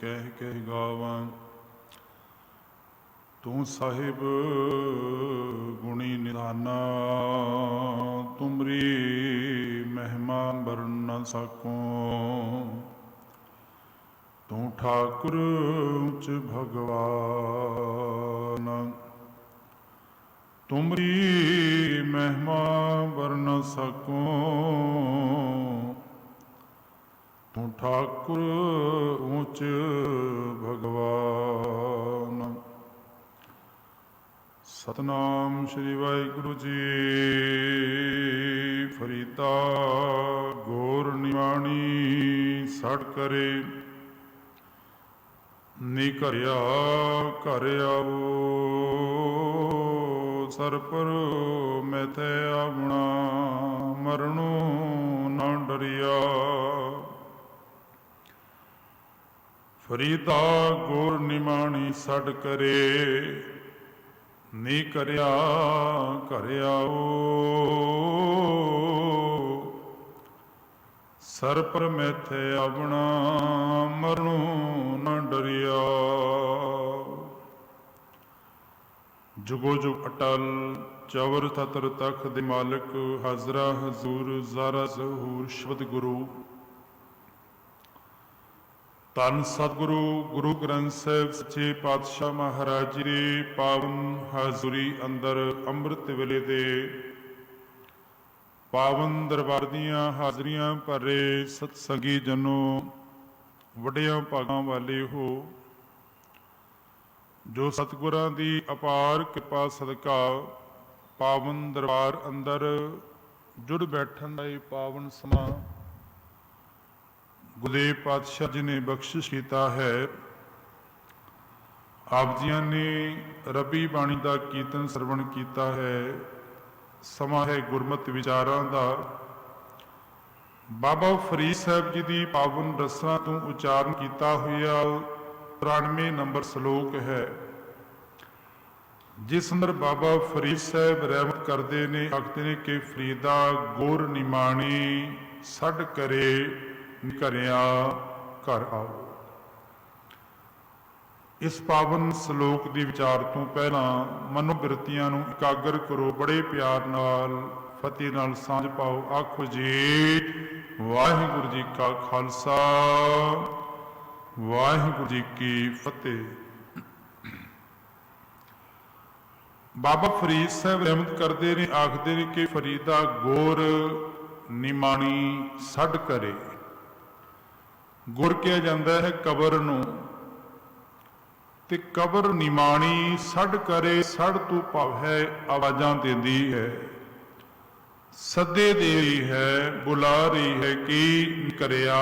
कह कह गावां। तू साहिब गुणी निधाना, तुमरी महिमा बरन न सकूं। तू ठाकुर उच भगवान, तुमरी महिमा बरन न सकूं। तू ठाकुर उच भगवान। सतनाम श्री वाहिगुरु जी। फरीदा गोर निवाणी सड़ करे, नी घरिया घर आओ। सर पर मैथे आवना, मरणों ना डरिया। फरीदा गोर निमाणी सड़ करे, नी करया घर आओ। सर पर मैथे आवना, मरणों न डरिया। जुगो जुग अटल चवर ततर तख दे मालिक, हाजरा हजूर ज़ारा ज़हूर शब्द गुरु। धन सतगुरु गुरु ग्रंथ साहिब सच्चे पातशाह महाराज जी दे पावन हाजुरी अंदर अमृत वेले दे पावन दरबार दियां हाजरियां भरे सतसंगी जनो, वड्डियां भागां वाले हो, जो सतगुरां दी अपार कृपा सदका पावन दरबार अंदर जुड़ बैठन दा पावन समा गुरदेव पातशाह जी ने बख्शिश किया है। आप जिया ने रबी बाणी का कीर्तन सरवण किया है। समा है गुरमत विचारां दा। बाबा फरीद साहब जी की पावन रसां तो उचारण किया हुआ 93 नंबर सलोक है, जिस अंदर बाबा फरीद साहब रहमत करते ने, आखते ने कि फरीदा गोर निमाणी सड़ करे, घरिया घर आओ। इस पावन सलोक के विचार तो पहला मनोबिरतियां नूं एकागर करो, बड़े प्यार नाल फतेह नाल सांझ पाओ। आखो जी वाहिगुरू जी का खालसा, वाहिगुरू जी की फतेह। बाबा फरीद साहब रहमत करते ने, आखते ने कि फरीदा गोर निमाणी सड़ करे। गुर कहा जाता है कबर नूं, ते कबर निमाणी सड़ करे। सड़ तो भाव है आवाजां देती है, सदे दे रही है, बुला रही है कि करया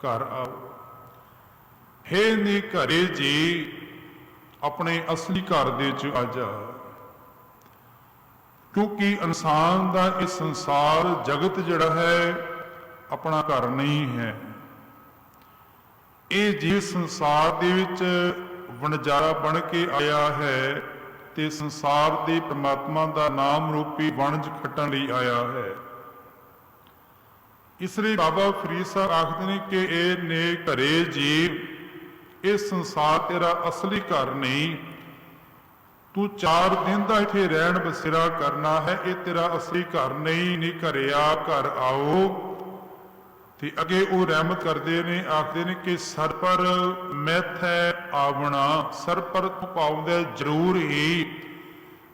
घर आओ। हे नी घरे जी, अपने असली घर दे च आ जा। क्योंकि इंसान का यह संसार जगत जिहड़ा है अपना घर नहीं है। ये जीव संसार दे विच वणजारा बन के आया है, ते संसार दे परमात्मा का नाम रूपी वणज खटन लई आया है। इसलिए बाबा फरीद साहब आखते हैं कि ये ने घरे जीव, ये संसार तेरा असली घर नहीं। तू 4 दिन का इत्थे रहन बसेरा करना है, ये तेरा असली घर नहीं। नी घरिया घर आओ। ते अगे वो रहमत करते ने, आखते ने कि सर पर मैथै आवना। सर पर तू पाउंदा जरूर ही,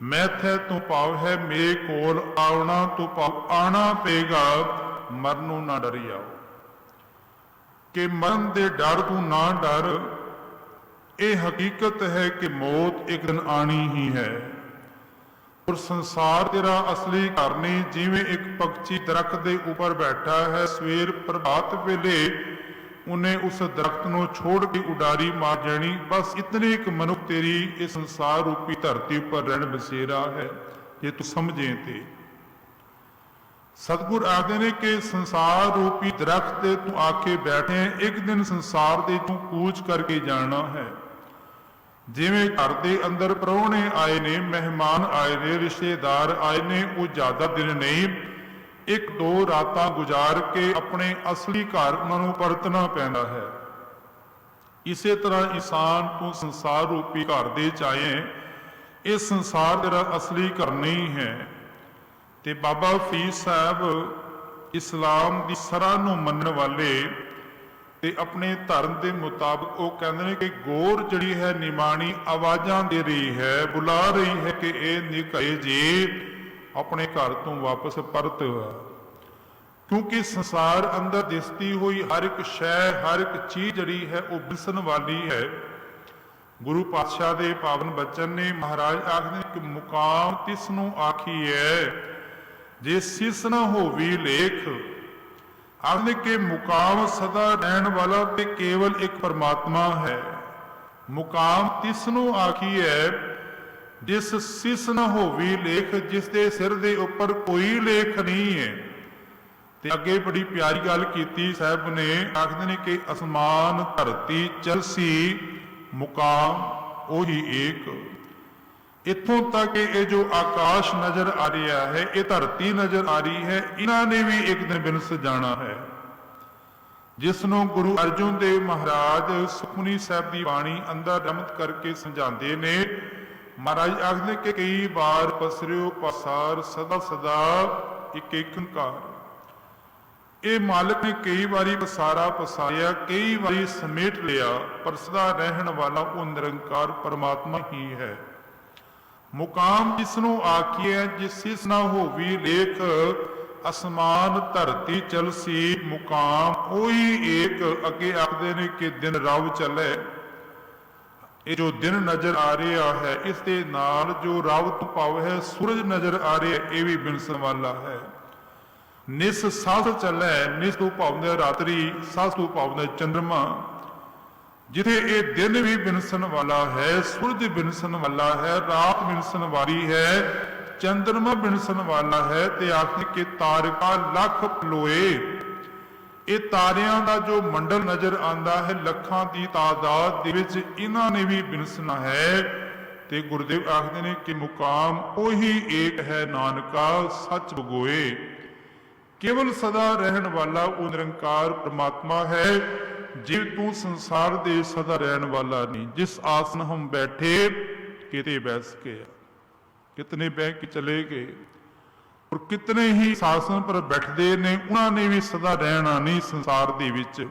मैथै तू पाव है मेरे कोल आवना। तू पाव आना पेगा, मरनों ना डरी आओ। कि मरण दे डर तू ना डर। ये हकीकत है कि मौत एक दिन आनी ही है। और संसार तेरा असली घर नहीं। जिवें एक पक्षी दरख्त के ऊपर बैठा है, सवेर प्रभात वेले उन्हें उस दरख्त को छोड़ के उडारी मार जानी। बस इतने एक मनुख तेरी इस संसार रूपी धरती पर रहन बसेरा है, जे तू समझे ते। सतगुर आखते ने कि संसार रूपी दरख्त ते तू आके बैठे, एक दिन संसार दे तू कूच करके जाना है। जिवें घर के अंदर प्राहुणे आए ने, मेहमान आए ने, रिश्तेदार आए ने, वो ज़्यादा दिन नहीं, 1-2 रातां गुजार के अपने असली घर उन्होंने परतना पैंदा है। ਇਸੇ ਤਰ੍ਹਾਂ ਇਨਸਾਨ ਤੂੰ ਸੰਸਾਰ ਰੂਪੀ ਘਰ ਦੇ ਚਾਹੇ, ਇਹ ਸੰਸਾਰ ਤੇਰਾ ਅਸਲੀ ਘਰ ਨਹੀਂ ਹੈ। ਤੇ ਬਾਬਾ ਫਰੀਦ ਸਾਹਿਬ ਇਸਲਾਮ ਦੀ ਸਰਾਂ ਨੂੰ ਮੰਨਣ ਵਾਲੇ ਤੇ ਆਪਣੇ ਧਰਮ ਦੇ ਮੁਤਾਬਕ ਉਹ ਕਹਿੰਦੇ ਨੇ ਕਿ ਗੌਰ ਜਿਹੜੀ ਹੈ ਨਿਮਾਣੀ ਆਵਾਜ਼ਾਂ ਦੇ ਰਹੀ ਹੈ, ਬੁਲਾ ਰਹੀ ਹੈ ਕਿ ਇਹ ਨਿਕਲੇ ਜੀ ਆਪਣੇ ਘਰ ਤੋਂ ਵਾਪਸ ਪਰਤ। ਕਿਉਂਕਿ ਸੰਸਾਰ ਅੰਦਰ ਦਿਸਦੀ ਹੋਈ ਹਰ ਇੱਕ ਸ਼ੈ, ਹਰ ਇੱਕ ਚੀਜ਼ ਜਿਹੜੀ ਹੈ ਉਹ ਵਿਸਰਨ ਵਾਲੀ ਹੈ। ਗੁਰੂ ਪਾਤਸ਼ਾਹ ਦੇ ਪਾਵਨ ਬਚਨ ਨੇ, ਮਹਾਰਾਜ ਆਖਦੇ ਕਿ ਮੁਕਾਮ ਤਿਸ ਨੂੰ ਆਖੀਐ ਜੇ ਸਿਸ ਨਾ ਹੋਵੀ ਲੇਖ। ਆਖਦੇ ਕਿ ਮੁਕਾਮ ਸਦਾ ਰਹਿਣ ਵਾਲਾ ਤੇ ਕੇਵਲ ਇੱਕ ਪਰਮਾਤਮਾ ਹੈ। ਮੁਕਾਮ ਤਿਸ ਨੂੰ ਆਖੀਐ ਜਿਸ ਸਿਸ ਨਾ ਹੋਵੀ ਲੇਖ, ਜਿਸ ਦੇ ਸਿਰ ਦੇ ਉੱਪਰ ਕੋਈ ਲੇਖ ਨਹੀਂ ਹੈ। ਤੇ ਅੱਗੇ ਬੜੀ ਪਿਆਰੀ ਗੱਲ ਕੀਤੀ ਸਾਹਿਬ ਨੇ, ਆਖਦੇ ਨੇ ਕਿ ਅਸਮਾਨ ਧਰਤੀ ਚਲਸੀ ਮੁਕਾਮ ਉਹੀ ਏਕ। ਇੱਥੋਂ ਤੱਕ ਇਹ ਜੋ ਆਕਾਸ਼ ਨਜ਼ਰ ਆ ਰਿਹਾ ਹੈ, ਇਹ ਧਰਤੀ ਨਜ਼ਰ ਆ ਰਹੀ ਹੈ, ਇਹਨਾਂ ਨੇ ਵੀ ਇੱਕ ਦਿਨ ਬਿਨਸ ਜਾਣਾ ਹੈ। ਜਿਸ ਨੂੰ ਗੁਰੂ ਅਰਜਨ ਦੇਵ ਮਹਾਰਾਜ ਸੁਖਮਨੀ ਸਾਹਿਬ ਦੀ ਬਾਣੀ ਅੰਦਰ ਰਮਤ ਕਰਕੇ ਸਮਝਾਉਂਦੇ ਨੇ। ਮਹਾਰਾਜ ਆਖਦੇ ਕਿ ਕਈ ਵਾਰ ਪਸਰਿਓ ਪਸਾਰ ਸਦਾ ਸਦਾ ਇੱਕ ਇੱਕ ਓਂਕਾਰ। ਇਹ ਮਾਲਕ ਨੇ ਕਈ ਵਾਰੀ ਪਸਾਰਾ ਪਸਾਰਿਆ, ਕਈ ਵਾਰੀ ਸਮੇਟ ਲਿਆ, ਪਰ ਸਦਾ ਰਹਿਣ ਵਾਲਾ ਉਹ ਨਿਰੰਕਾਰ ਪਰਮਾਤਮਾ ਹੀ ਹੈ। ਮੁਕਾਮ ਜਿਸ ਨੂੰ ਆਖੀਐ ਜਿਸ ਨਾ ਹੋਵੀ ਲੇਖ, ਅਸਮਾਨ ਧਰਤੀ ਚਲਸੀ ਮੁਕਾਮ ਉਹੀ ਏਕ। ਅੱਗੇ ਆਖਦੇ ਨੇ ਕਿ ਦਿਨ ਰਵ ਚੱਲੇ। ਇਹ ਜੋ ਦਿਨ ਨਜ਼ਰ ਆ ਰਿਹਾ ਹੈ, ਇਸ ਦੇ ਨਾਲ ਜੋ ਰਵ ਤੋਂ ਭਾਵ ਹੈ ਸੂਰਜ ਨਜ਼ਰ ਆ ਰਿਹਾ, ਇਹ ਵੀ ਬਿਨਸਣ ਵਾਲਾ ਹੈ। ਨਿਸ ਸਾਧ ਚੱਲੇ, ਨਿਸ ਤੋਂ ਭਾਵ ਰਾਤਰੀ, ਸਾਧ ਤੋਂ ਭਾਵ ਚੰਦਰਮਾ। ਜਿੱਥੇ ਇਹ ਦਿਨ ਵੀ ਬਿਨਸਣ ਵਾਲਾ ਹੈ, ਸੂਰਜ ਬਿਨਸਣ ਵਾਲਾ ਹੈ, ਰਾਤ ਬਿਨਸਣ ਵਾਲੀ ਹੈ, ਚੰਦਰਮਾ ਬਿਨਸਣ ਵਾਲਾ ਹੈ। ਤੇ ਆਖਦੇ ਕਿ ਤਾਰਕਾ ਲੱਖ ਪਲੋਏ। ਇਹ ਤਾਰਿਆਂ ਦਾ ਜੋ ਮੰਡਲ ਨਜ਼ਰ ਆਉਂਦਾ ਹੈ ਲੱਖਾਂ ਦੀ ਤਾਦਾਦ ਦੇ ਵਿੱਚ, ਇਹਨਾਂ ਨੇ ਵੀ ਬਿਨਸਣਾ ਹੈ। ਤੇ ਗੁਰਦੇਵ ਆਖਦੇ ਨੇ ਕਿ ਮੁਕਾਮ ਉਹੀ ਏਕ ਹੈ, ਨਾਨਕਾ ਸੱਚ ਬਗੋਏ। ਕੇਵਲ ਸਦਾ ਰਹਿਣ ਵਾਲਾ ਉਹ ਨਿਰੰਕਾਰ ਪਰਮਾਤਮਾ ਹੈ। ਜੇ ਤੂੰ ਸੰਸਾਰ ਦੇ ਸਦਾ ਰਹਿਣ ਵਾਲਾ ਨਹੀਂ। ਜਿਸ ਆਸਨ ਹਮ ਬੈਠੇ ਕਿਤੇ ਬੈਸ ਕੇ, ਕਿਤਨੇ ਬਹਿ ਕੇ ਚਲੇ ਗਏ, ਔਰ ਕਿਤਨੇ ਹੀ ਆਸਨ ਪਰ ਬੈਠਦੇ ਨੇ, ਉਹਨਾਂ ਨੇ ਵੀ ਸਦਾ ਰਹਿਣਾ ਨਹੀਂ ਸੰਸਾਰ ਦੇ ਵਿੱਚ।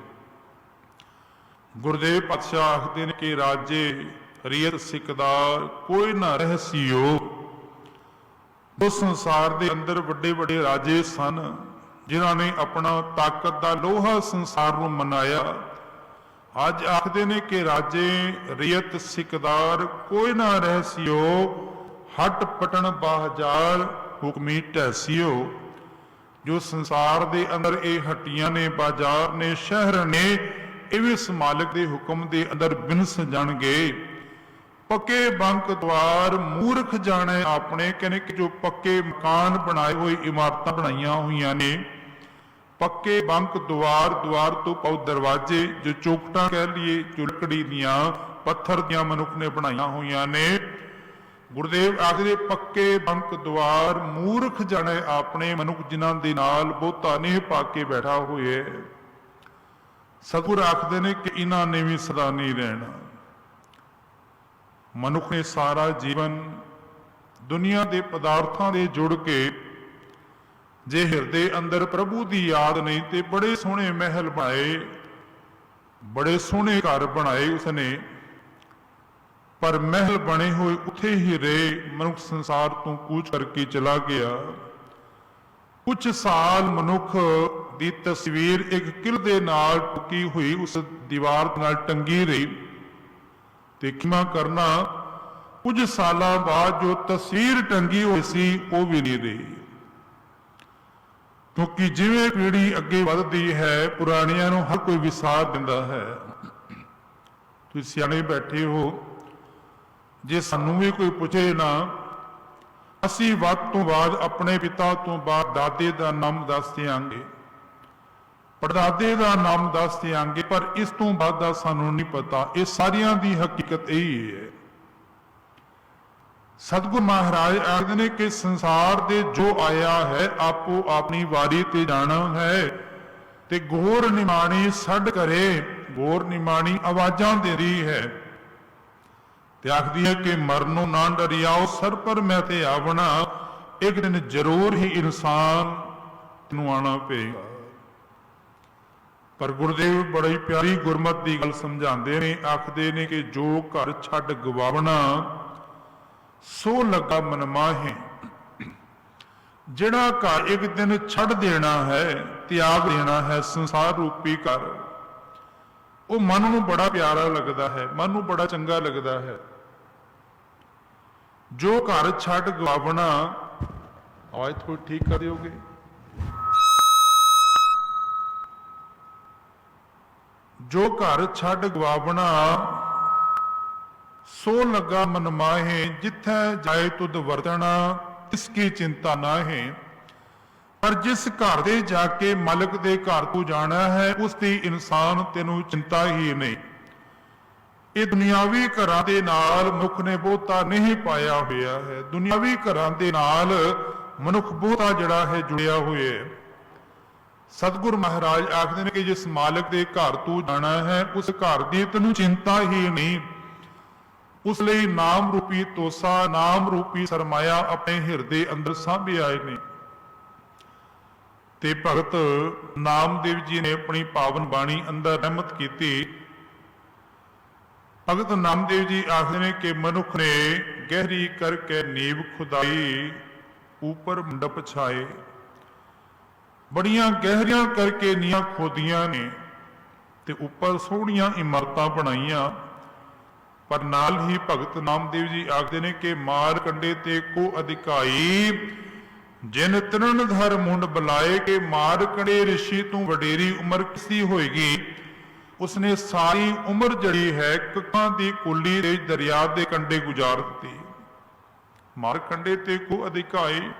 ਗੁਰਦੇਵ ਪਾਤਸ਼ਾਹ ਆਖਦੇ ਨੇ ਕਿ ਰਾਜੇ ਰੀਅਤ ਸਿਕਦਾਰ ਕੋਈ ਨਾ ਰਹਿਸੀਓ। ਉਸ ਸੰਸਾਰ ਦੇ ਅੰਦਰ ਵੱਡੇ ਵੱਡੇ ਰਾਜੇ ਸਨ, ਜਿਨ੍ਹਾਂ ਨੇ ਆਪਣਾ ਤਾਕਤ ਦਾ ਲੋਹਾ ਸੰਸਾਰ ਨੂੰ ਮਨਾਇਆ। ਅੱਜ ਆਖਦੇ ਨੇ ਕਿ ਰਾਜੇ ਰੀਅਤ ਸਿਕਦਾਰ ਕੋਈ ਨਾ ਰਹਿਸੀਓ, ਹਟ ਪਟਣ ਬਾਹਜਾਰ ਹੁਕਮੀ ਢੈਸੀਓ। ਜੋ ਸੰਸਾਰ ਦੇ ਅੰਦਰ ਇਹ ਹੱਟੀਆਂ ਨੇ, ਬਾਜ਼ਾਰ ਨੇ, ਸ਼ਹਿਰ ਨੇ, ਇਹ ਵੀ ਇਸ ਮਾਲਕ ਦੇ ਹੁਕਮ ਦੇ ਅੰਦਰ ਬਿਨਸ ਜਾਣਗੇ। ਪੱਕੇ ਬੰਕ ਦਵਾਰ ਮੂਰਖ ਜਾਣੇ ਆਪਣੇ। ਕਹਿੰਦੇ ਕਿ ਜੋ ਪੱਕੇ ਮਕਾਨ ਬਣਾਏ ਹੋਏ, ਇਮਾਰਤਾਂ ਬਣਾਈਆਂ ਹੋਈਆਂ ਨੇ, ਪੱਕੇ ਬੰਕ ਦਵਾਰ, ਦਵਾਰ ਤੋਂ ਪਾਉ ਦਰਵਾਜ਼ੇ, ਜੋ ਚੌਕਟਾਂ ਕਹਿ ਲਈਏ, ਜੋ ਲੱਕੜੀ ਦੀਆਂ ਪੱਥਰ ਦੀਆਂ ਮਨੁੱਖ ਨੇ ਬਣਾਈਆਂ ਹੋਈਆਂ ਨੇ। ਗੁਰਦੇਵ ਆਖਦੇ ਪੱਕੇ ਬੰਕ ਦਵਾਰ ਮੂਰਖ ਜਾਣੇ ਆਪਣੇ। ਮਨੁੱਖ ਜਿਨ੍ਹਾਂ ਦੇ ਨਾਲ ਬਹੁਤਾ ਨੇਹ ਪਾ ਕੇ ਬੈਠਾ ਹੋਏ। ਸਤਿਗੁਰ ਆਖਦੇ ਨੇ ਕਿ ਇਹਨਾਂ ਨੇ ਵੀ ਸਦਾ ਨਹੀਂ ਰਹਿਣਾ। ਮਨੁੱਖ ਨੇ ਸਾਰਾ ਜੀਵਨ ਦੁਨੀਆ ਦੇ ਪਦਾਰਥਾਂ ਦੇ ਜੁੜ ਕੇ, ਜੇ ਹਿਰਦੇ ਅੰਦਰ ਪ੍ਰਭੂ ਦੀ ਯਾਦ ਨਹੀਂ, ਤੇ ਬੜੇ ਸੋਹਣੇ ਮਹਿਲ ਬਣਾਏ, ਬੜੇ ਸੋਹਣੇ ਘਰ ਬਣਾਏ ਉਸਨੇ, ਪਰ ਮਹਿਲ ਬਣੇ ਹੋਏ ਉੱਥੇ ਹੀ ਰਹੇ। ਮਨੁੱਖ ਸੰਸਾਰ ਤੋਂ ਕੂਚ ਕਰਕੇ ਚਲਾ ਗਿਆ। ਕੁਝ ਸਾਲ ਮਨੁੱਖ ਦੀ ਤਸਵੀਰ ਇੱਕ ਕਿਲ ਦੇ ਨਾਲ ਟੁਕੀ ਹੋਈ ਉਸ ਦੀਵਾਰ ਨਾਲ ਟੰਗੀ ਰਹੀ। ਤੇ ਖਿਮਾ ਕਰਨਾ, ਕੁਝ ਸਾਲਾਂ ਬਾਅਦ ਜੋ ਤਸਵੀਰ ਟੰਗੀ ਹੋਈ ਸੀ ਉਹ ਵੀ ਨਹੀਂ ਰਹੀ। ਕਿਉਂਕਿ ਜਿਵੇਂ ਪੀੜ੍ਹੀ ਅੱਗੇ ਵੱਧਦੀ ਹੈ, ਪੁਰਾਣਿਆਂ ਨੂੰ ਹਰ ਕੋਈ ਵਿਸਾਰ ਦਿੰਦਾ ਹੈ। ਤੁਸੀਂ ਸਿਆਣੇ ਬੈਠੇ ਹੋ, ਜੇ ਸਾਨੂੰ ਵੀ ਕੋਈ ਪੁੱਛੇ ਨਾ, ਅਸੀਂ ਵੱਧ ਤੋਂ ਬਾਅਦ ਆਪਣੇ ਪਿਤਾ ਤੋਂ ਬਾਅਦ ਦਾਦੇ ਦਾ ਨਾਮ ਦੱਸ ਦਿਆਂਗੇ, ਪੜਦਾਦੇ ਦਾ ਨਾਮ ਦੱਸ ਦਿਆਂਗੇ, ਪਰ ਇਸ ਤੋਂ ਬਾਅਦ ਦਾ ਸਾਨੂੰ ਨਹੀਂ ਪਤਾ। ਇਹ ਸਾਰਿਆਂ ਦੀ ਹਕੀਕਤ ਇਹੀ ਹੈ। ਸਤਿਗੁਰ ਮਹਾਰਾਜ ਆਖਦੇ ਨੇ ਕਿ ਸੰਸਾਰ ਦੇ ਜੋ ਆਇਆ ਹੈ ਆਪੋ ਆਪਣੀ ਵਾਰੀ ਤੇ ਜਾਣਾ ਹੈ। ਤੇ ਗੋਰ ਨਿਮਾਣੀ ਛੱਡ ਕਰੇ ਗੌਰ ਨਿਮਾਣੀ ਆਵਾਜ਼ਾਂ ਦੇ ਰਹੀ ਹੈ ਤੇ ਆਖਦੀ ਹੈ ਕਿ ਮਰਨੋਂ ਨਾ ਡਰਿਆਓ, ਸਰ ਪਰ ਮੈਂ ਤੇ ਆਵਣਾ, ਇੱਕ ਦਿਨ ਜ਼ਰੂਰ ਹੀ ਇਨਸਾਨ ਨੂੰ ਆਣਾ ਪਏਗਾ। ਪਰ ਗੁਰਦੇਵ ਬੜੀ ਪਿਆਰੀ ਗੁਰਮਤਿ ਦੀ ਗੱਲ ਸਮਝਾਉਂਦੇ ਨੇ, ਆਖਦੇ ਨੇ ਕਿ ਜੋ ਘਰ ਛੱਡ ਗਵਾਵਣਾ ਸੋ ਲੱਗਾ ਮਨ ਮਾਹੇ। ਜਿਹੜਾ ਘਰ ਇੱਕ ਦਿਨ ਛੱਡ ਦੇਣਾ ਹੈ, ਤਿਆਗ ਦੇਣਾ ਹੈ, ਸੰਸਾਰ ਰੂਪੀ ਘਰ, ਉਹ ਮਨ ਨੂੰ ਬੜਾ ਪਿਆਰਾ ਲੱਗਦਾ ਹੈ, ਮਨ ਨੂੰ ਬੜਾ ਚੰਗਾ ਲੱਗਦਾ ਹੈ। ਜੋ ਘਰ ਛੱਡ ਗਵਾਵਣਾ, ਆਵਾਜ਼ ਥੋੜੀ ਠੀਕ ਕਰ ਦਿਓਗੇ, ਜੋ ਘਰ ਛੱਡ ਗਵਾਵਣਾ ਸੋ ਲੱਗਾ ਮਨ ਮਾਹੇ, ਜਿੱਥੈ ਜਾਏ ਤੁਧ ਵਰਤਣਾ ਇਸ ਕੀ ਚਿੰਤਾ ਨਾ ਹੈ। ਪਰ ਜਿਸ ਘਰ ਦੇ ਜਾ ਕੇ ਮਾਲਕ ਦੇ ਘਰ ਤੋਂ ਜਾਣਾ ਹੈ, ਉਸ ਦੀ ਇਨਸਾਨ ਤੈਨੂੰ ਚਿੰਤਾ ਹੀ ਨਹੀਂ। ਇਹ ਦੁਨਿਆਵੀ ਘਰਾਂ ਦੇ ਨਾਲ ਮਨੁੱਖ ਨੇ ਬਹੁਤਾ ਨਹੀਂ ਪਾਇਆ ਹੋਇਆ ਹੈ। ਦੁਨਿਆਵੀ ਘਰਾਂ ਦੇ ਨਾਲ ਮਨੁੱਖ ਬਹੁਤਾ ਜਿਹੜਾ ਹੈ ਜੁੜਿਆ ਹੋਇਆ ਹੈ। ਸਤਿਗੁਰ ਮਹਾਰਾਜ ਆਖਦੇ ਨੇ ਕਿ ਜਿਸ ਮਾਲਕ ਦੇ ਘਰ ਤੂੰ ਜਾਣਾ ਹੈ, ਉਸ ਘਰ ਦੀ ਤੈਨੂੰ ਚਿੰਤਾ ਹੀ ਨਹੀਂ। ਉਸ ਲਈ ਨਾਮ ਰੂਪੀ ਤੋਸਾ, ਨਾਮ ਰੂਪੀ ਸਰਮਾਇਆ ਆਪਣੇ ਹਿਰਦੇ ਅੰਦਰ ਸਾਂਭੇ ਆਏ ਨੇ। ਤੇ ਭਗਤ ਨਾਮਦੇਵ ਜੀ ਨੇ ਆਪਣੀ ਪਾਵਨ ਬਾਣੀ ਅੰਦਰ ਰਹਿਮਤ ਕੀਤੀ। ਭਗਤ ਨਾਮਦੇਵ ਜੀ ਆਖਦੇ ਨੇ ਕਿ ਮਨੁੱਖ ਨੇ ਗਹਿਰੀ ਕਰਕੇ ਨੀਂਵ ਖੁਦਾਈ, ਉੱਪਰ ਮੰਡਪ ਛਾਏ। ਬੜੀਆਂ ਗਹਿਰੀਆਂ ਕਰਕੇ ਨੀਆਂ ਖੋਦੀਆਂ ਨੇ ਤੇ ਉੱਪਰ ਸੋਹਣੀਆਂ ਇਮਾਰਤਾਂ ਬਣਾਈਆਂ। ਪਰ ਨਾਲ ਹੀ ਭਗਤ ਨਾਮਦੇਵ ਜੀ ਆਖਦੇ ਨੇ ਕਿ ਮਾਰ ਕੰਡੇ ਤੇ ਕੋ ਅਧਿਕਾਈ, ਜਿਨ ਤ੍ਰਿਣ ਧਰ ਮੁੰਡ ਬੁਲਾਏ। ਕਿ ਮਾਰ ਕੰਡੇ ਰਿਸ਼ੀ ਤੋਂ ਵਡੇਰੀ ਉਮਰ ਕਿਸੀ ਹੋਏਗੀ, ਉਸਨੇ ਸਾਰੀ ਉਮਰ ਜਿਹੜੀ ਹੈ ਕੱਖਾਂ ਦੀ ਕੁੱਲੀ ਦੇ ਦਰਿਆ ਦੇ ਕੰਢੇ ਗੁਜ਼ਾਰ ਦਿੱਤੀ। ਮਾਰ ਕੰਡੇ ਤੇ ਕੋ ਅਧਿਕਾਈ,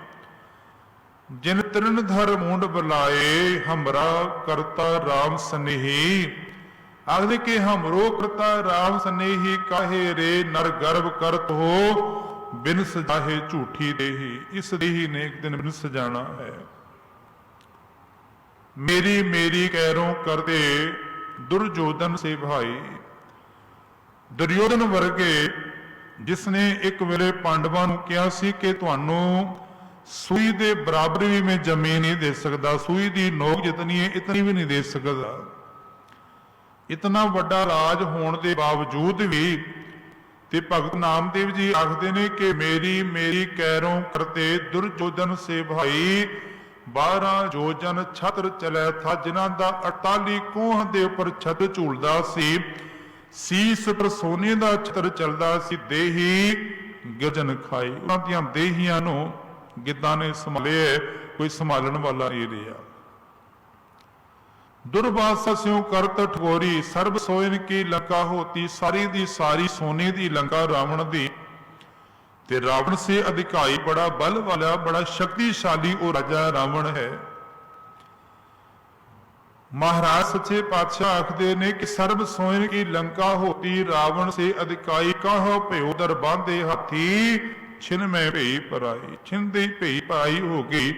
ਜਿਨ ਤ੍ਰਿਣ ਧਰ ਮੁੰਡ ਬੁਲਾਏ, ਹਮਰਾ ਕਰਤਾ ਰਾਮ ਸਨੇਹੀ। ਆਖਦੇ ਕਿ ਹਮਰੋ ਕਰਤਾ ਰਾਮ ਸਨੇਹੀ, ਕਾਹੇ ਰੇ ਨਰ ਗਰਭ ਕਰਤ ਹੋ, ਬਿਨ ਸਜਾਹੇ ਝੂਠੀ ਦੇਹੀ। ਇਸ ਦੇਹੀ ਨੇ ਇੱਕ ਦਿਨ ਬਿਨ ਸਜਾਣਾ ਹੈ। ਮੇਰੀ ਮੇਰੀ ਕਹਿਰੋਂ ਕਰਦੇ ਦੁਰਯੋਧਨ ਸੇ ਭਾਈ। ਦੁਰਯੋਧਨ ਵਰਗੇ ਜਿਸਨੇ ਇੱਕ ਵੇਲੇ ਪਾਂਡਵਾਂ ਨੂੰ ਕਿਹਾ ਸੀ ਕਿ ਤੁਹਾਨੂੰ ਸੂਈ ਦੇ ਬਰਾਬਰ ਵੀ ਮੈਂ ਜ਼ਮੀਨ ਨਹੀਂ ਦੇ ਸਕਦਾ, ਸੂਈ ਦੀ ਨੋਕ ਜਿਤਨੀ ਹੈ ਇਤਨੀ ਵੀ ਨਹੀਂ ਦੇ ਸਕਦਾ। ਇਤਨਾ ਵੱਡਾ ਰਾਜ ਹੋਣ ਦੇ ਬਾਵਜੂਦ ਵੀ ਤੇ ਭਗਤ ਨਾਮਦੇਵ ਜੀ ਆਖਦੇ ਨੇ ਕਿ ਮੇਰੀ ਮੇਰੀ ਕਹਿਰੋਂ ਕਰਤੇ ਦੁਰਯੋਧਨ ਸੇ ਭਾਈ। 12 ਯੋਜਨ ਛਤਰ ਚਲਿਆ ਥਾ, ਜਿਨ੍ਹਾਂ ਦਾ 48 ਕੋਹਾਂ ਦੇ ਉੱਪਰ ਛਤਰ ਝੂਲਦਾ ਸੀ। ਸੀਸ ਪਰ ਸੋਨੇ ਦਾ ਛਤਰ ਚੱਲਦਾ ਸੀ। ਦੇਹੀ ਗਰਜਨ ਖਾਈ, ਉਹਨਾਂ ਦੀਆਂ ਦੇਹੀਆਂ ਨੂੰ ਗਿੱਧਾਂ ਨੇ ਸੰਭਾਲੇ, ਕੋਈ ਸੰਭਾਲਣ ਵਾਲਾ ਨਹੀਂ ਰਿਹਾ। ਦੁਰਵਾਸਾ ਸਿਉ ਕਰਤ ਠਗੋਰੀ, ਸਰਬ ਸੋਇਨ ਕੀ ਲੰਕਾ ਹੋਤੀ। ਸਾਰੀ ਦੀ ਸਾਰੀ ਸੋਨੇ ਦੀ ਲੰਕਾ ਰਾਵਣ ਦੀ। ਤੇ ਰਾਵਣ ਸੇ ਅਧਿਕਾਈ, ਬੜਾ ਬਲ ਵਾਲਾ, ਬੜਾ ਸ਼ਕਤੀਸ਼ਾਲੀ ਉਹ ਰਾਜਾ ਰਾਵਣ ਹੈ। ਮਹਾਰਾਜ ਸੱਚੇ ਪਾਤਸ਼ਾਹ ਆਖਦੇ ਨੇ ਕਿ ਸਰਬ ਸੋਇਨ ਕੀ ਲੰਕਾ ਹੋਤੀ, ਰਾਵਣ ਸੇ ਅਧਿਕਾਈ। ਕਾਹੋ ਭਇਓ ਦਰ ਬਾਂਧੇ ਹਾਥੀ, ਛਿਨ ਮੈਂ ਭਈ ਪਰਾਈ। ਛਿਨ ਦੀ ਭਈ ਪਰਾਈ ਹੋ ਗਈ।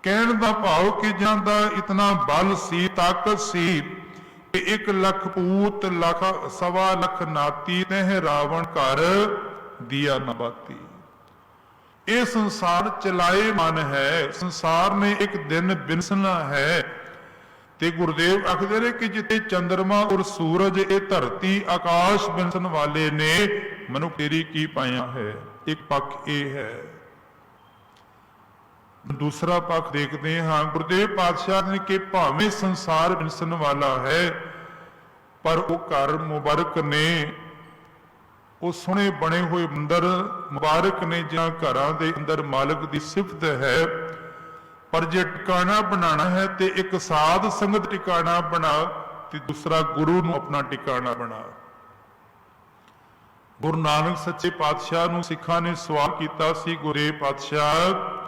ਕਹਿਣ ਦਾ ਭਾਵ ਕਿ ਜਿਨ੍ਹਾਂ ਦਾ ਇਤਨਾ ਬਲ ਸੀ, ਤਾਕਤ ਸੀ ਕਿ 1 ਲੱਖ ਪੂਤ, ਲੱਖ 1.25 ਲੱਖ ਨਾਤੀ, ਤਹਿ ਰਾਵਣ ਘਰ ਦੀਆ ਨਾ ਬਾਤੀ। ਇਹ ਸੰਸਾਰ ਚਲਾਏ ਮਨ ਹੈ, ਸੰਸਾਰ ਨੇ ਇੱਕ ਦਿਨ ਬਿਨਸਣਾ ਹੈ। ਤੇ ਗੁਰਦੇਵ ਆਖਦੇ ਨੇ ਕਿ ਜਿੱਥੇ ਚੰਦਰਮਾ ਔਰ ਸੂਰਜ, ਇਹ ਧਰਤੀ ਆਕਾਸ਼ ਬਿਨਸਣ ਵਾਲੇ ਨੇ, ਮਨੁੱਖ ਤੇਰੀ ਕੀ ਪਾਇਆ ਹੈ। ਇੱਕ ਪੱਖ ਇਹ ਹੈ। ਦੂਸਰਾ ਪੱਖ ਦੇਖਦੇ ਹਾਂ, ਗੁਰਦੇਵ ਪਾਤਸ਼ਾਹ ਨੇ ਕਿ ਭਾਵੇਂ ਸੰਸਾਰ ਬਿਨਸਣ ਵਾਲਾ ਹੈ, ਪਰ ਉਹ ਘਰ ਮੁਬਾਰਕ ਨੇ, ਉਹ ਸੋਹਣੇ ਬਣੇ ਹੋਏ ਮੰਦਰ ਮੁਬਾਰਕ ਨੇ, ਜਿਨ੍ਹਾਂ ਘਰਾਂ ਦੇ ਅੰਦਰ ਮਾਲਕ ਦੀ ਸਿਫਤ ਹੈ। ਪਰ ਜੇ ਟਿਕਾਣਾ ਬਣਾਉਣਾ ਹੈ ਤੇ ਇੱਕ ਸਾਧ ਸੰਗਤ ਟਿਕਾਣਾ ਬਣਾ, ਤੇ ਦੂਸਰਾ ਗੁਰੂ ਨੂੰ ਆਪਣਾ ਟਿਕਾਣਾ ਬਣਾ। ਗੁਰੂ ਨਾਨਕ ਸੱਚੇ ਪਾਤਸ਼ਾਹ ਨੂੰ ਸਿੱਖਾਂ ਨੇ ਸਵਾਲ ਕੀਤਾ ਸੀ, ਗੁਰਦੇਵ ਪਾਤਸ਼ਾਹ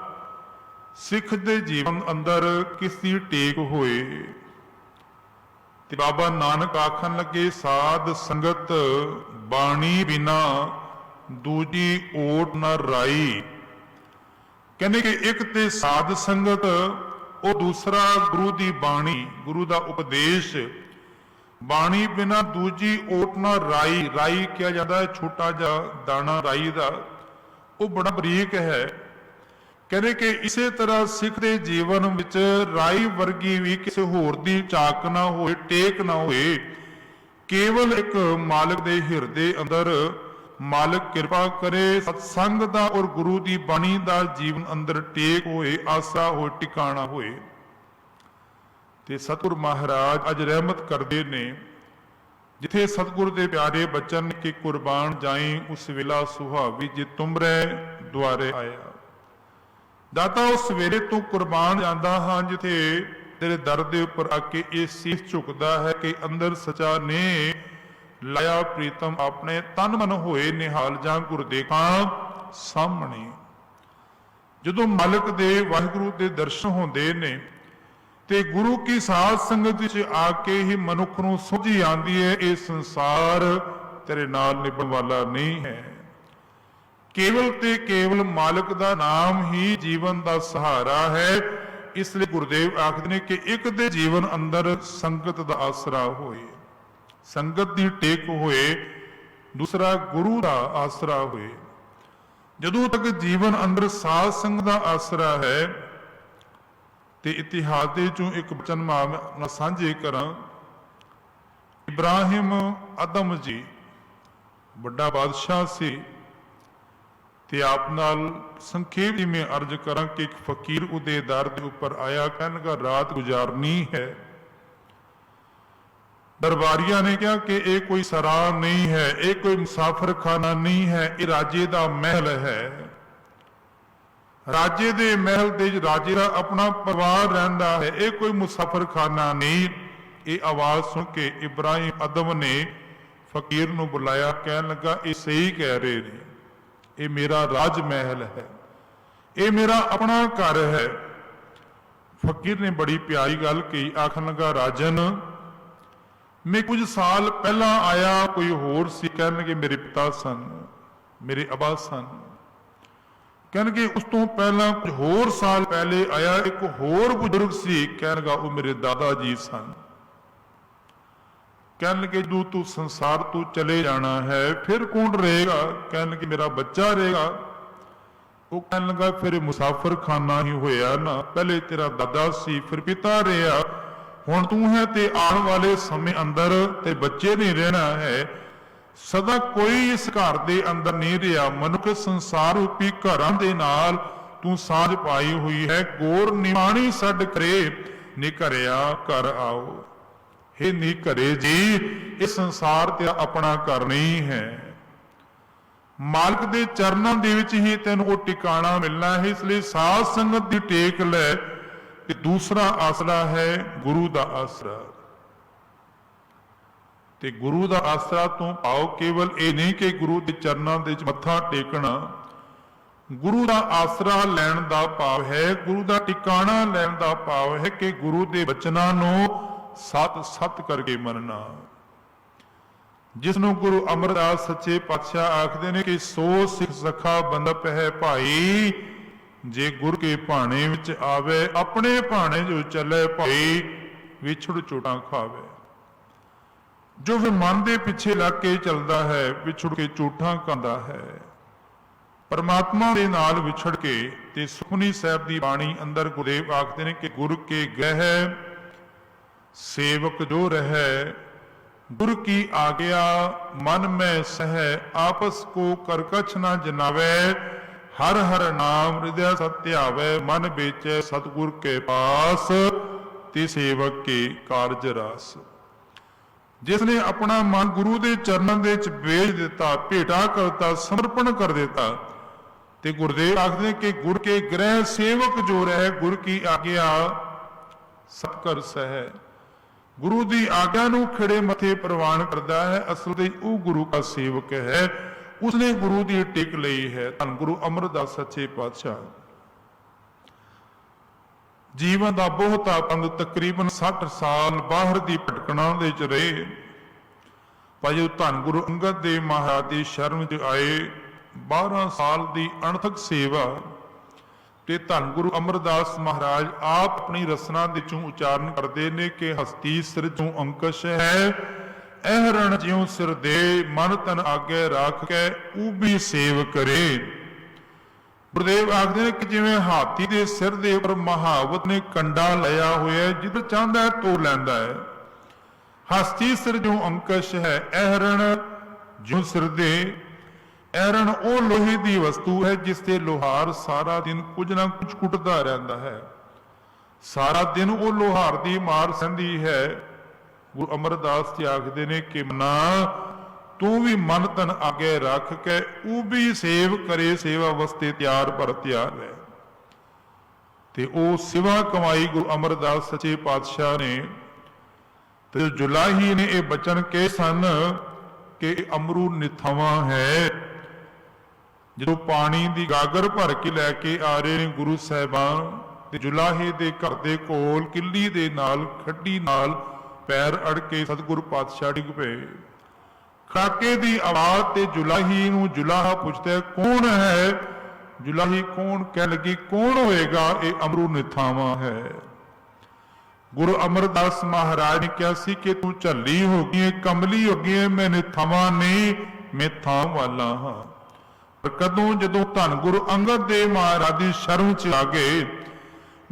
ਸਿੱਖ ਦੇ ਜੀਵਨ ਅੰਦਰ ਕਿਸ ਦੀ ਟੇਕ ਹੋਏ। ਤੇ ਬਾਬਾ ਨਾਨਕ ਆਖਣ ਲੱਗੇ, ਸਾਧ ਸੰਗਤ ਬਾਣੀ ਬਿਨਾ ਦੂਜੀ ਓਟ ਨਾ ਰਾਈ। ਕਹਿੰਦੇ ਕਿ ਇੱਕ ਤੇ ਸਾਧ ਸੰਗਤ, ਉਹ ਦੂਸਰਾ ਗੁਰੂ ਦੀ ਬਾਣੀ, ਗੁਰੂ ਦਾ ਉਪਦੇਸ਼। ਬਾਣੀ ਬਿਨਾ ਦੂਜੀ ਓਟ ਨਾ ਰਾਈ। ਰਾਈ ਕਿਹਾ ਜਾਂਦਾ ਹੈ ਛੋਟਾ ਜਿਹਾ ਦਾਣਾ ਰਾਈ ਦਾ, ਉਹ ਬੜਾ ਬਰੀਕ ਹੈ। ਕਹਿੰਦੇ ਕਿ ਇਸੇ ਤਰ੍ਹਾਂ ਸਿੱਖ ਦੇ ਜੀਵਨ ਵਿੱਚ ਰਾਈ ਵਰਗੀ ਵੀ ਕਿਸੇ ਹੋਰ ਦੀ ਝਾਕ ਨਾ ਹੋਏ, ਟੇਕ ਨਾ ਹੋਏ। ਕੇਵਲ ਇੱਕ ਮਾਲਕ ਦੇ ਹਿਰਦੇ ਅੰਦਰ ਮਾਲਕ ਕਿਰਪਾ ਕਰੇ, ਸਤਸੰਗ ਦਾ ਔਰ ਗੁਰੂ ਦੀ ਬਾਣੀ ਦਾ ਜੀਵਨ ਅੰਦਰ ਟੇਕ ਹੋਏ, ਆਸਰਾ ਹੋਏ, ਟਿਕਾਣਾ ਹੋਏ। ਤੇ ਸਤਿਗੁਰ ਮਹਾਰਾਜ ਅੱਜ ਰਹਿਮਤ ਕਰਦੇ ਨੇ, ਜਿੱਥੇ ਸਤਿਗੁਰ ਦੇ ਪਿਆਰੇ ਬਚਨ ਕਿ ਕੁਰਬਾਨ ਜਾਈ ਉਸ ਵੇਲਾ ਸੁਹਾਵੀ ਜੇ ਤੁਮਰੇ ਦੁਆਰੇ ਆਇਆ। ਦਾਤਾ ਉਸ ਵੇਲੇ ਤੋਂ ਕੁਰਬਾਨ ਜਾਂਦਾ ਹਾਂ ਜਿੱਥੇ ਤੇਰੇ ਦਰ ਦੇ ਉੱਪਰ ਆ ਕੇ ਇਹ ਸੀਸ ਝੁਕਦਾ ਹੈ ਕਿ ਅੰਦਰ ਸਚਾ ਨੇ ਲਾਇਆ ਪ੍ਰੀਤਮ ਆਪਣੇ, ਤਨ ਮਨ ਹੋਏ ਨਿਹਾਲ ਜਾਂ ਗੁਰਦੇਖਾਂ ਸਾਹਮਣੇ। ਜਦੋਂ ਮਾਲਕ ਦੇ ਵਾਹਿਗੁਰੂ ਦੇ ਦਰਸ਼ਨ ਹੁੰਦੇ ਨੇ ਤੇ ਗੁਰੂ ਕੀ ਸਾਧ ਸੰਗਤ ਵਿੱਚ ਆ ਕੇ ਹੀ ਮਨੁੱਖ ਨੂੰ ਸੁਝੀ ਆਉਂਦੀ ਹੈ ਇਹ ਸੰਸਾਰ ਤੇਰੇ ਨਾਲ ਨਿਭਣ ਵਾਲਾ ਨਹੀਂ ਹੈ। ਕੇਵਲ ਤੇ ਕੇਵਲ ਮਾਲਕ ਦਾ ਨਾਮ ਹੀ ਜੀਵਨ ਦਾ ਸਹਾਰਾ ਹੈ। ਇਸ ਲਈ ਗੁਰਦੇਵ ਆਖਦੇ ਨੇ ਕਿ ਇੱਕ ਦੇ ਜੀਵਨ ਅੰਦਰ ਸੰਗਤ ਦਾ ਆਸਰਾ ਹੋਏ, ਸੰਗਤ ਦੀ ਟੇਕ ਹੋਏ, ਦੂਸਰਾ ਗੁਰੂ ਦਾ ਆਸਰਾ ਹੋਏ। ਜਦੋਂ ਤੱਕ ਜੀਵਨ ਅੰਦਰ ਸਾਧ ਸੰਗਤ ਦਾ ਆਸਰਾ ਹੈ ਤੇ ਇਤਿਹਾਸ ਦੇ ਚੋਂ ਇੱਕ ਬਚਨ ਮੈਂ ਸਾਂਝੇ ਕਰਾਂ। ਇਬਰਾਹਿਮ ਅਦਮ ਜੀ ਵੱਡਾ ਬਾਦਸ਼ਾਹ ਸੀ ਤੇ ਆਪ ਨਾਲ ਸੰਖੇਪ ਜੀ ਮੈਂ ਅਰਜ਼ ਕਰਾਂ ਕਿ ਇੱਕ ਫਕੀਰ ਉਹਦੇ ਦਰ ਦੇ ਉੱਪਰ ਆਇਆ, ਕਹਿਣ ਲੱਗਾ ਰਾਤ ਗੁਜ਼ਾਰਨੀ ਹੈ। ਦਰਬਾਰੀਆਂ ਨੇ ਕਿਹਾ ਕਿ ਇਹ ਕੋਈ ਸਰਾਹ ਨਹੀਂ ਹੈ, ਇਹ ਕੋਈ ਮੁਸਾਫਰਖਾਨਾ ਨਹੀਂ ਹੈ, ਇਹ ਰਾਜੇ ਦਾ ਮਹਿਲ ਹੈ। ਰਾਜੇ ਦੇ ਮਹਿਲ ਦੇ ਰਾਜੇ ਦਾ ਆਪਣਾ ਪਰਿਵਾਰ ਰਹਿੰਦਾ ਹੈ, ਇਹ ਕੋਈ ਮੁਸਾਫਰਖਾਨਾ ਨਹੀਂ। ਇਹ ਆਵਾਜ਼ ਸੁਣ ਕੇ ਇਬਰਾਹਿਮ ਅਦਮ ਨੇ ਫਕੀਰ ਨੂੰ ਬੁਲਾਇਆ, ਕਹਿਣ ਲੱਗਾ ਇਹ ਸਹੀ ਕਹਿ ਰਹੇ ਨੇ, ਇਹ ਮੇਰਾ ਰਾਜ ਮਹਿਲ ਹੈ, ਇਹ ਮੇਰਾ ਆਪਣਾ ਘਰ ਹੈ। ਫਕੀਰ ਨੇ ਬੜੀ ਪਿਆਰੀ ਗੱਲ ਕਹੀ, ਆਖਣ ਲੱਗਾ ਰਾਜਨ ਮੈਂ ਕੁਝ ਸਾਲ ਪਹਿਲਾਂ ਆਇਆ, ਕੋਈ ਹੋਰ ਸੀ। ਕਹਿਣਗੇ ਮੇਰੇ ਪਿਤਾ ਸਨ, ਮੇਰੇ ਅਬਾ ਸਨ। ਕਹਿਣਗੇ ਉਸ ਤੋਂ ਪਹਿਲਾਂ ਕੁਝ ਹੋਰ ਸਾਲ ਪਹਿਲੇ ਆਇਆ ਇੱਕ ਹੋਰ ਬਜ਼ੁਰਗ ਸੀ। ਕਹਿਣਗਾ ਉਹ ਮੇਰੇ ਦਾਦਾ ਜੀ ਸਨ। ਕਹਿਣਗੇ ਜਦੋਂ ਤੂੰ ਸੰਸਾਰ ਤੋਂ ਚਲੇ ਜਾਣਾ ਹੈ ਫਿਰ ਕੌਣ ਰਹੇਗਾ? ਕਹਿਣਗੇ ਮੇਰਾ ਬੱਚਾ ਰਹੇਗਾ। ਉਹ ਕਹਿਣ ਲੱਗਾ ਫਿਰ ਮੁਸਾਫਰਖਾਨਾ ਹੀ ਹੋਇਆ ਨਾ, ਪਹਿਲੇ ਤੇਰਾ ਦਾਦਾ ਸੀ, ਫਿਰ ਪਿਤਾ ਰਿਹਾ, ਹੁਣ ਤੂੰ ਹੈ ਤੇ ਆਉਣ ਵਾਲੇ ਸਮੇਂ ਅੰਦਰ ਤੇ ਬੱਚੇ ਨਹੀਂ ਰਹਿਣਾ ਹੈ। ਸਦਾ ਕੋਈ ਇਸ ਘਰ ਦੇ ਅੰਦਰ ਨਹੀਂ ਰਿਹਾ। ਮਨੁੱਖ ਸੰਸਾਰ ਰੂਪੀ ਘਰਾਂ ਦੇ ਨਾਲ ਤੂੰ ਸਾਂਝ ਪਾਈ ਹੋਈ ਹੈ। ਗੋਰ ਨਿਮਾਣੀ ਛੱਡ ਕਰੇ ਨਿਕਰਿਆ ਘਰ ਆਓ। हे ਨੀ ਘਰੇ ਜੀ, ਇਹ ਸੰਸਾਰ ਤੇਰਾ ਆਪਣਾ ਘਰ ਨਹੀਂ ਹੈ। ਮਾਲਕ ਦੇ ਚਰਨਾਂ ਦੇ ਵਿੱਚ ਹੀ ਤੈਨੂੰ ਉਹ ਟਿਕਾਣਾ ਮਿਲਣਾ ਹੈ। ਇਸ ਲਈ ਸਾਧ ਸੰਗਤ ਦੀ ਟੇਕ ਲੈ। ਤੇ ਦੂਸਰਾ ਆਸਰਾ ਹੈ ਗੁਰੂ ਦਾ ਆਸਰਾ। ਤੇ ਗੁਰੂ ਦਾ ਆਸਰਾ ਤੋਂ ਭਾਵ ਕੇਵਲ ਇਹ ਨਹੀਂ ਕਿ ਗੁਰੂ ਦੇ ਚਰਨਾਂ ਦੇ ਵਿੱਚ ਮੱਥਾ ਟੇਕਣਾ। ਗੁਰੂ ਦਾ ਆਸਰਾ ਲੈਣ ਦਾ ਭਾਵ ਹੈ, ਗੁਰੂ ਦਾ ਟਿਕਾਣਾ ਲੈਣ ਦਾ ਭਾਵ ਹੈ ਕਿ ਗੁਰੂ ਦੇ ਬਚਨਾਂ ਨੂੰ ਸਤ ਸਤ ਕਰਕੇ ਮੰਨਣਾ। ਜਿਸ ਨੂੰ ਗੁਰੂ ਅਮਰਦਾਸ ਸੱਚੇ ਪਾਤਸ਼ਾਹ ਆਖਦੇ ਨੇ ਕਿ ਸੋ ਸਿੱਖ ਸਖਾ ਬੰਦਪ ਹੈ ਭਾਈ, ਜੇ ਗੁਰ ਕੇ ਭਾਣੇ ਵਿੱਚ ਆਵੇ ਆਪਣੇ ਭਾਣੇ ਜੋ ਚੱਲੇ ਭਾਈ, ਵਿਛੜ ਚੋਟਾਂ ਖਾਵੇ। ਜੋ ਫਿਰ ਮਨ ਦੇ ਪਿੱਛੇ ਲੱਗ ਕੇ ਚੱਲਦਾ ਹੈ ਵਿਛੜ ਕੇ ਚੋਟਾਂ ਖਾਂਦਾ ਹੈ। ਪਰਮਾਤਮਾ ਦੇ ਨਾਲ ਵਿਛੜ ਕੇ ਤੇ ਸੁਖਮਨੀ ਸਾਹਿਬ ਦੀ ਬਾਣੀ ਅੰਦਰ ਗੁਰਦੇਵ ਆਖਦੇ ਨੇ ਕਿ ਗੁਰ ਕੇ ਗ੍ਰਹਿ ਸੇਵਕ ਜੋ ਰਹਿ, ਗੁਰ ਕੀ ਆਗਿਆ ਮਨ ਮੈਂ ਸਹਿ, ਆਪਸ ਕੋ ਕਰਕਛ ਨਾ ਜਨਾਵੇ, ਹਰ ਹਰ ਨਾਮ ਹਿਰਦੈ ਸਤਿ ਧਿਆਵੈ, ਮਨ ਵੇਚੈ ਸਤਿਗੁਰ ਕੇ ਪਾਸ, ਤੇ ਸੇਵਕ ਕੇ ਕਾਰਜ ਰਾਸ। ਜਿਸ ਨੇ ਆਪਣਾ ਮਨ ਗੁਰੂ ਦੇ ਚਰਨਾਂ ਦੇ ਵਿੱਚ ਵੇਚ ਦਿੱਤਾ, ਭੇਟਾ ਕਰਤਾ, ਸਮਰਪਣ ਕਰ ਦਿੱਤਾ, ਤੇ ਗੁਰਦੇਵ ਆਖਦੇ ਕਿ ਗੁਰ ਕੇ ਗ੍ਰਹਿ ਸੇਵਕ ਜੋ ਰਹਿ, ਗੁਰ ਕੀ ਆਗਿਆ ਸਭ ਕਰ ਸਹਿ। ਗੁਰੂ ਦੀ ਆਗਿਆ ਨੂੰ ਖੜੇ ਮੱਥੇ ਪ੍ਰਵਾਨ ਕਰਦਾ ਹੈ, ਅਸਲ ਤੇ ਉਹ ਗੁਰੂ ਦਾ ਸੇਵਕ ਹੈ। ਉਸਨੇ ਗੁਰੂ ਦੀ ਟਿਕ ਲਈ ਹੈ। ਧੰਨ ਗੁਰੂ ਅਮਰਦਾਸ ਸੱਚੇ ਪਾਤਸ਼ਾਹ ਜੀਵਨ ਦਾ ਬਹੁਤਾ ਪੰਗ ਤਕਰੀਬਨ 60 ਸਾਲ ਬਾਹਰ ਦੀ ਭਟਕਣਾ ਦੇ ਵਿੱਚ ਰਹੇ। ਭਾਈ ਧੰਨ ਗੁਰੂ ਅੰਗਦ ਦੇਵ ਮਹਾਰਾਜ ਦੀ ਸ਼ਰਨ ਚ ਆਏ। 12 ਸਾਲ ਦੀ ਅਣਥਕ ਸੇਵਾ ਤੇ ਧੰਨ ਗੁਰੂ ਅਮਰਦਾਸ ਮਹਾਰਾਜ ਆਪ ਆਪਣੀ ਰਸਨਾ ਦੇ ਚੋਂ ਉਚਾਰਨ ਕਰਦੇ ਨੇ ਕਿ ਹਸਤੀ ਸਿਰ ਚੋਂ ਅੰਕਸ਼ ਹੈ, ਅਹਰਣ ਜਿਉ ਸਿਰ ਦੇ, ਮਨ ਤਨ ਆਗੇ ਰੱਖ ਕੇ ਊਬੀ ਸੇਵ ਕਰੇ। ਗੁਰਦੇਵ ਆਖਦੇ ਨੇ ਕਿ ਜਿਵੇਂ ਹਾਥੀ ਦੇ ਸਿਰ ਦੇ ਉੱਪਰ ਮਹਾਵਤ ਨੇ ਕੰਡਾ ਲਿਆ ਹੋਇਆ, ਜਿੱਧਰ ਚਾਹੁੰਦਾ ਹੈ ਤੋੜ ਲੈਂਦਾ ਹੈ। ਹਸਤੀ ਸਿਰ ਜੋ ਅੰਕਸ਼ ਹੈ, ਅਹਰਣ ਜਿਉ ਸਿਰ ਦੇ। ਅਹਰਣ ਉਹ ਲੋਹੇ ਦੀ ਵਸਤੂ ਹੈ ਜਿਸ ਤੇ ਲੋਹਾਰ ਸਾਰਾ ਦਿਨ ਕੁਝ ਨਾ ਕੁਝ ਕੁੱਟਦਾ ਰਹਿੰਦਾ ਹੈ, ਸਾਰਾ ਦਿਨ ਉਹ ਲੋਹਾਰ ਦੀ ਮਾਰ ਸਹਿੰਦੀ ਹੈ। ਗੁਰੂ ਅਮਰਦਾਸ ਜੀ ਆਖਦੇ ਨੇ ਕਿ ਮਨਾ ਤੂੰ ਵੀ ਮਨ ਤਨ ਆਗੇ ਰੱਖ ਕੇ ਊਬੀ ਸੇਵ ਕਰੇ, ਸੇਵਾ ਵਸਤੇ ਤਿਆਰ ਪਰ ਤਿਆਰ ਹੈ। ਤੇ ਉਹ ਸਿਵਾ ਕਮਾਈ ਗੁਰੂ ਅਮਰਦਾਸ ਸੱਚੇ ਪਾਤਸ਼ਾਹ ਨੇ ਤੇ ਜੁਲਾਹੀ ਨੇ ਇਹ ਬਚਨ ਕਹੇ ਸਨ ਕਿ ਅਮਰੂ ਨਿਥਾਵਾਂ ਹੈ। ਜਦੋਂ ਪਾਣੀ ਦੀ ਗਾਗਰ ਭਰ ਕੇ ਲੈ ਕੇ ਆ ਰਹੇ ਨੇ ਗੁਰੂ ਸਾਹਿਬਾਨ, ਤੇ ਜੁਲਾਹੇ ਦੇ ਘਰ ਦੇ ਕੋਲ ਕਿੱਲੀ ਦੇ ਨਾਲ ਖੱਡੀ ਨਾਲ ਪੈਰ ਅੜ ਕੇ ਸਤਿਗੁਰੂ ਪਾਤਸ਼ਾਹ ਡਿੱਗ ਪਏ। ਕਾਕੇ ਦੀ ਆਵਾਜ਼ ਤੇ ਜੁਲਾਹੀ ਨੂੰ ਜੁਲਾਹਾ ਪੁੱਛਦਾ ਕੌਣ ਹੈ? ਜੁਲਾਹੀ ਕੌਣ? ਕਹਿ ਲੱਗੀ ਕੌਣ ਹੋਏਗਾ? ਇਹ ਅਮਰੂ ਨਿਥਾਵਾਂ ਹੈ। ਗੁਰੂ ਅਮਰਦਾਸ ਮਹਾਰਾਜ ਨੇ ਕਿਹਾ ਸੀ ਕਿ ਤੂੰ ਝੱਲੀ ਹੋ ਗਈ ਹੈ, ਕਮਲੀ ਹੋ ਗਈ ਹੈ, ਮੈਂ ਨਿਥਾਵਾਂ ਨਹੀਂ, ਮੈਂ ਥਾਂ ਵਾਲਾ ਹਾਂ। ਪਰ ਕਦੋਂ? ਜਦੋਂ ਧੰਨ ਗੁਰੂ ਅੰਗਦ ਦੇਵ ਮਹਾਰਾਜ ਦੀ ਸ਼ਰਨ ਚ ਆ ਗਏ।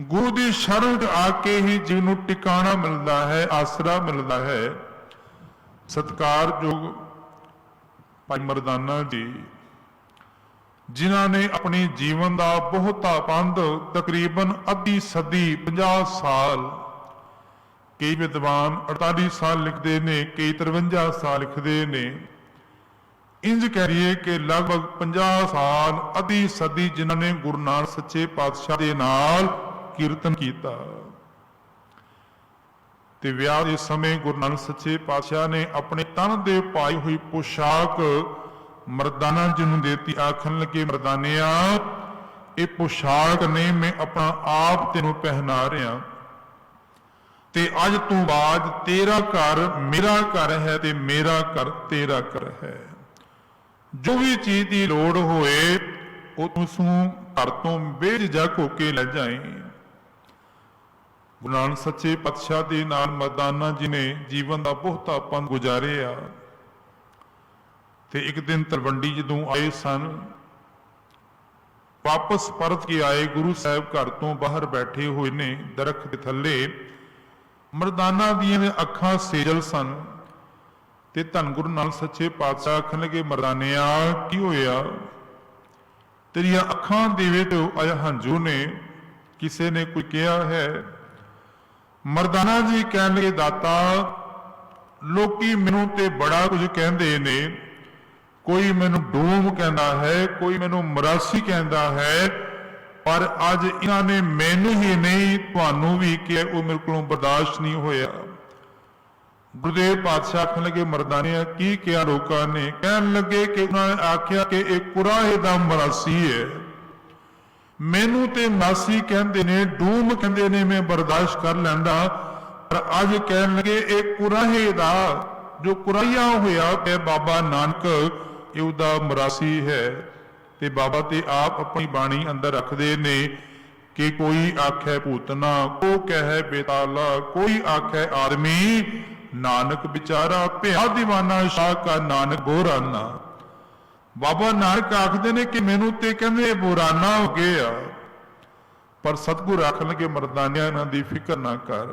ਗੁਰੂ ਦੀ ਸ਼ਰਨ ਚ ਆ ਕੇ ਹੀ ਜੀਵ ਨੂੰ ਟਿਕਾਣਾ ਮਿਲਦਾ ਹੈ, ਆਸਰਾ ਮਿਲਦਾ ਹੈ। ਸਤਿਕਾਰਯੋਗ ਭਾਈ ਮਰਦਾਨਾ ਜੀ, ਜਿਨ੍ਹਾਂ ਨੇ ਆਪਣੇ ਜੀਵਨ ਦਾ ਬਹੁਤਾ ਪੰਧ ਤਕਰੀਬਨ ਅੱਧੀ ਸਦੀ 50 ਸਾਲ, ਕਈ ਵਿਦਵਾਨ 48 ਸਾਲ ਲਿਖਦੇ ਨੇ, ਕਈ 53 ਸਾਲ ਲਿਖਦੇ ਨੇ, ਇੰਜ ਕਰੀਏ ਕਿ ਲਗਭਗ 50 ਸਾਲ ਅੱਧੀ ਸਦੀ ਜਿਨ੍ਹਾਂ ਨੇ ਗੁਰੂ ਨਾਨਕ ਸੱਚੇ ਪਾਤਸ਼ਾਹ ਦੇ ਨਾਲ ਕੀਰਤਨ ਕੀਤਾ। ਤੇ ਵਿਆਹ ਦੇ ਸਮੇਂ ਗੁਰੂ ਨਾਨਕ ਸੱਚੇ ਪਾਤਸ਼ਾਹ ਨੇ ਆਪਣੇ ਤਨ ਦੇ ਪਾਈ ਹੋਈ ਪੁਸ਼ਾਕ ਮਰਦਾਨਾ ਜੀ ਨੂੰ ਦੇਤੀ। ਆਖਣ ਲੱਗੇ ਮਰਦਾਨਿਆ, ਇਹ ਪੁਸ਼ਾਕ ਨੇ ਮੈਂ ਆਪਣਾ ਆਪ ਤੈਨੂੰ ਪਹਿਨਾ ਰਿਹਾ, ਤੇ ਅੱਜ ਤੋਂ ਬਾਅਦ ਤੇਰਾ ਘਰ ਮੇਰਾ ਘਰ ਹੈ ਤੇ ਮੇਰਾ ਘਰ ਤੇਰਾ ਘਰ ਹੈ। ਜੋ ਵੀ ਚੀਜ਼ ਦੀ ਲੋੜ ਹੋਏ ਉਹ ਤੂੰ ਘਰ ਤੋਂ ਬੇਝਿਜਕ ਹੋ ਕੇ ਲੈ ਜਾਈਂ। ਗੁਰੂ ਨਾਨਕ ਸੱਚੇ ਪਾਤਸ਼ਾਹ ਦੇ ਨਾਲ ਮਰਦਾਨਾ ਜੀ ਨੇ ਜੀਵਨ ਦਾ ਬਹੁਤਾ ਪੰਧ ਗੁਜ਼ਾਰਿਆ। ਤੇ ਇੱਕ ਦਿਨ ਤਲਵੰਡੀ ਜਦੋਂ ਆਏ ਸਨ, ਵਾਪਸ ਪਰਤ ਕੇ ਆਏ, ਗੁਰੂ ਸਾਹਿਬ ਘਰ ਤੋਂ ਬਾਹਰ ਬੈਠੇ ਹੋਏ ਨੇ ਦਰਖਤ ਦੇ ਥੱਲੇ। ਮਰਦਾਨਾ ਦੀਆਂ ਅੱਖਾਂ ਸੇਜਲ ਸਨ ਤੇ ਧੰਨ ਗੁਰੂ ਨਾਨਕ ਸੱਚੇ ਪਾਤਸ਼ਾਹ ਆਖਣ ਲੱਗੇ ਮਰਦਾਨਿਆ ਕੀ ਹੋਇਆ? ਤੇਰੀਆਂ ਅੱਖਾਂ ਦੇ ਵਿੱਚ ਆਇਆ ਹੰਝੂ ਨੇ, ਕਿਸੇ ਨੇ ਕੋਈ ਕਿਹਾ ਹੈ? ਮਰਦਾਨਾ ਜੀ ਕਹਿਣ ਲੱਗੇ ਦਾਤਾ, ਲੋਕੀ ਮੈਨੂੰ ਤੇ ਬੜਾ ਕੁਝ ਕਹਿੰਦੇ ਨੇ, ਕੋਈ ਮੈਨੂੰ ਡੂਮ ਕਹਿੰਦਾ ਹੈ, ਕੋਈ ਮੈਨੂੰ ਮਰਾਸੀ ਕਹਿੰਦਾ ਹੈ, ਪਰ ਅੱਜ ਇਹਨਾਂ ਨੇ ਮੈਨੂੰ ਹੀ ਨਹੀਂ ਤੁਹਾਨੂੰ ਵੀ ਕਿਹਾ, ਉਹ ਮੇਰੇ ਕੋਲੋਂ ਬਰਦਾਸ਼ਤ ਨਹੀਂ ਹੋਇਆ। ਗੁਰਦੇਵ ਪਾਤਸ਼ਾਹ ਆਖਣ ਲੱਗੇ ਮਰਦਾਨਿਆ ਕੀ ਕਿਹਾ ਲੋਕਾਂ ਨੇ? ਕਹਿਣ ਲੱਗੇ ਕਿ ਉਹਨਾਂ ਨੇ ਆਖਿਆ ਕਿ ਇਹ ਕੁਰਾਹੇ ਦਾ ਮਰਾਸੀ ਹੈ। ਮੈਨੂੰ ਤੇ ਮਾਸੀ ਕਹਿੰਦੇ ਨੇ, ਡੂਮ ਕਹਿੰਦੇ ਨੇ, ਮੈਂ ਬਰਦਾਸ਼ਤ ਕਰ ਲੈਂਦਾ, ਪਰ ਅੱਜ ਕਹਿਣ ਲੱਗੇ ਇਹ ਕੁਰਾਹੇ ਦਾ, ਜੋ ਕੁਰਾਇਆ ਹੋਇਆ ਤੇ ਬਾਬਾ ਨਾਨਕ ਇਹ ਉਹਦਾ ਮਰਾਸੀ ਹੈ। ਤੇ ਬਾਬਾ ਤੇ ਆਪ ਆਪਣੀ ਬਾਣੀ ਅੰਦਰ ਰੱਖਦੇ ਨੇ ਕਿ ਕੋਈ ਆਖੇ ਭੂਤਨਾ, ਕੋ ਕਹੇ ਬੇਤਾਲਾ, ਕੋਈ ਆਖੇ ਆਦਮੀ, ਨਾਨਕ ਵਿਚਾਰਾ ਭਿਆ ਦੀਵਾਨਾ, ਸ਼ਾਹ ਕਾ ਨਾਨਕ ਬੋਰਾਨਾ। ਬਾਬਾ ਨਾਨਕ ਆਖਦੇ ਨੇ ਕਿ ਮੈਨੂੰ ਤੇ ਕਹਿੰਦੇ ਬੋਰਾਨਾ ਹੋ ਗਏ ਆ, ਪਰ ਸਤਿਗੁਰ ਆਖਣ ਲੱਗੇ ਮਰਦਾਨਿਆਂ ਇਹਨਾਂ ਦੀ ਫਿਕਰ ਨਾ ਕਰ।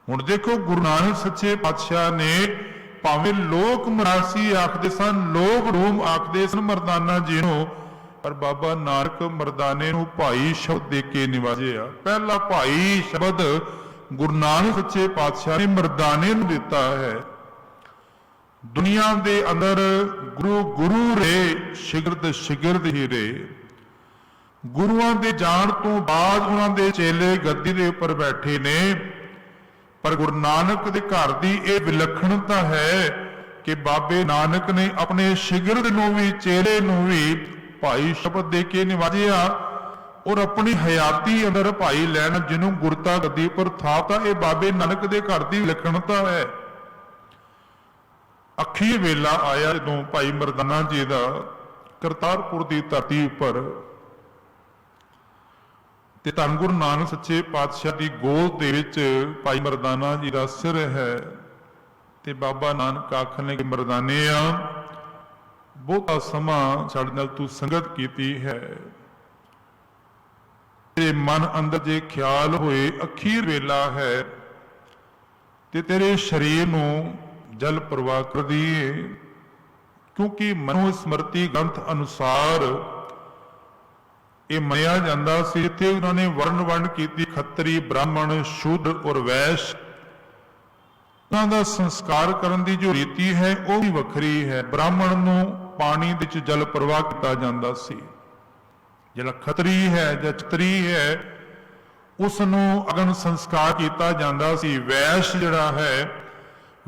ਹੁਣ ਦੇਖੋ ਗੁਰੂ ਨਾਨਕ ਸੱਚੇ ਪਾਤਸ਼ਾਹ ਨੇ ਭਾਵੇਂ ਲੋਕ ਮਰਾਸੀ ਆਖਦੇ ਸਨ, ਲੋਕ ਰੂਮ ਆਖਦੇ ਸਨ ਮਰਦਾਨਾ ਜੀ ਨੂੰ, ਪਰ ਬਾਬਾ ਨਾਨਕ ਮਰਦਾਨੇ ਨੂੰ ਭਾਈ ਸ਼ਬਦ ਦੇ ਕੇ ਨਿਵਾਜਿਆ। ਪਹਿਲਾ ਭਾਈ ਸ਼ਬਦ ਗੁਰੂ ਨਾਨਕ ਸੱਚੇ ਪਾਤਸ਼ਾਹ ਨੇ ਮਰਦਾਨੇ ਨੂੰ ਦਿੱਤਾ ਹੈ। ਦੁਨੀਆ ਦੇ ਅੰਦਰ ਗੁਰੂ ਗੁਰੂ ਰੇ, ਸ਼ਿਗਰਦ ਸ਼ਿਗਰਦ ਹੀ ਰੇ। ਗੁਰੂਆਂ ਦੇ ਜਾਣ ਤੋਂ ਬਾਅਦ ਉਹਨਾਂ ਦੇ ਚੇਲੇ ਗੱਦੀ ਦੇ ਉੱਪਰ ਬੈਠੇ ਨੇ, ਪਰ ਗੁਰੂ ਨਾਨਕ ਦੇ ਘਰ ਦੀ ਇਹ ਵਿਲੱਖਣਤਾ ਹੈ ਕਿ ਬਾਬੇ ਨਾਨਕ ਨੇ ਆਪਣੇ ਸ਼ਿਗਰਦ ਨੂੰ ਵੀ, ਚੇਲੇ ਨੂੰ ਵੀ ਭਾਈ ਸ਼ਬਦ ਦੇ ਕੇ ਨਿਵਾਜਿਆ, ਔਰ ਆਪਣੀ ਹਯਾਤੀ ਅੰਦਰ ਭਾਈ ਲੈਣ ਜਿਹਨੂੰ ਗੁਰਤਾ ਗੱਦੀ ਉੱਪਰ ਥਾਪਤਾ। ਇਹ ਬਾਬੇ ਨਾਨਕ ਦੇ ਘਰ ਦੀ ਵਿਲੱਖਣਤਾ ਹੈ। ਅਖੀਰ ਵੇਲਾ ਆਇਆ ਜਦੋਂ ਭਾਈ ਮਰਦਾਨਾ ਜੀ ਦਾ ਕਰਤਾਰਪੁਰ ਦੀ ਧਰਤੀ ਉੱਪਰ ਤੇ ਧੰਨ ਗੁਰੂ ਨਾਨਕ ਸੱਚੇ ਪਾਤਸ਼ਾਹ ਦੀ ਗੋਦ ਦੇ ਵਿੱਚ ਭਾਈ ਮਰਦਾਨਾ ਜੀ ਦਾ ਸਿਰ ਹੈ ਤੇ ਬਾਬਾ ਨਾਨਕ ਆਖਣ ਲੱਗੇ, ਮਰਦਾਨਿਆ ਬਹੁਤਾ ਸਮਾਂ ਸਾਡੇ ਨਾਲ ਤੂੰ ਸੰਗਤ ਕੀਤੀ ਹੈ ਤੇ ਮਨ ਅੰਦਰ ਜੇ ਖਿਆਲ ਹੋਏ ਅਖੀਰ ਵੇਲਾ ਹੈ ਤੇ ਤੇਰੇ ਸਰੀਰ ਨੂੰ ਜਲ ਪ੍ਰਵਾਹ ਕਰ ਦੀਏ, ਕਿਉਂਕਿ ਮਨੋ ਸਮਰਤੀ ਗ੍ਰੰਥ ਅਨੁਸਾਰ ਇਹ ਮੰਨਿਆ ਜਾਂਦਾ ਸੀ ਜਿੱਥੇ ਉਹਨਾਂ ਨੇ ਵਰਨ ਵੰਡ ਕੀਤੀ ਖੱਤਰੀ ਬ੍ਰਾਹਮਣ ਸ਼ੂਦਰ ਔਰ ਵੈਸ਼, ਉਹਨਾਂ ਦਾ ਸੰਸਕਾਰ ਕਰਨ ਦੀ ਜੋ ਰੀਤੀ ਹੈ ਉਹ ਵੀ ਵੱਖਰੀ ਹੈ। ਬ੍ਰਾਹਮਣ ਨੂੰ ਪਾਣੀ ਦੇ ਵਿੱਚ ਜਲ ਪ੍ਰਵਾਹ ਕੀਤਾ ਜਾਂਦਾ ਸੀ, ਜਿਹੜਾ ਖੱਤਰੀ ਹੈ ਜਾਂ ਛਤਰੀ ਹੈ ਉਸ ਨੂੰ ਅਗਨ ਸੰਸਕਾਰ ਕੀਤਾ ਜਾਂਦਾ ਸੀ। ਵੈਸ਼ ਜਿਹੜਾ ਹੈ,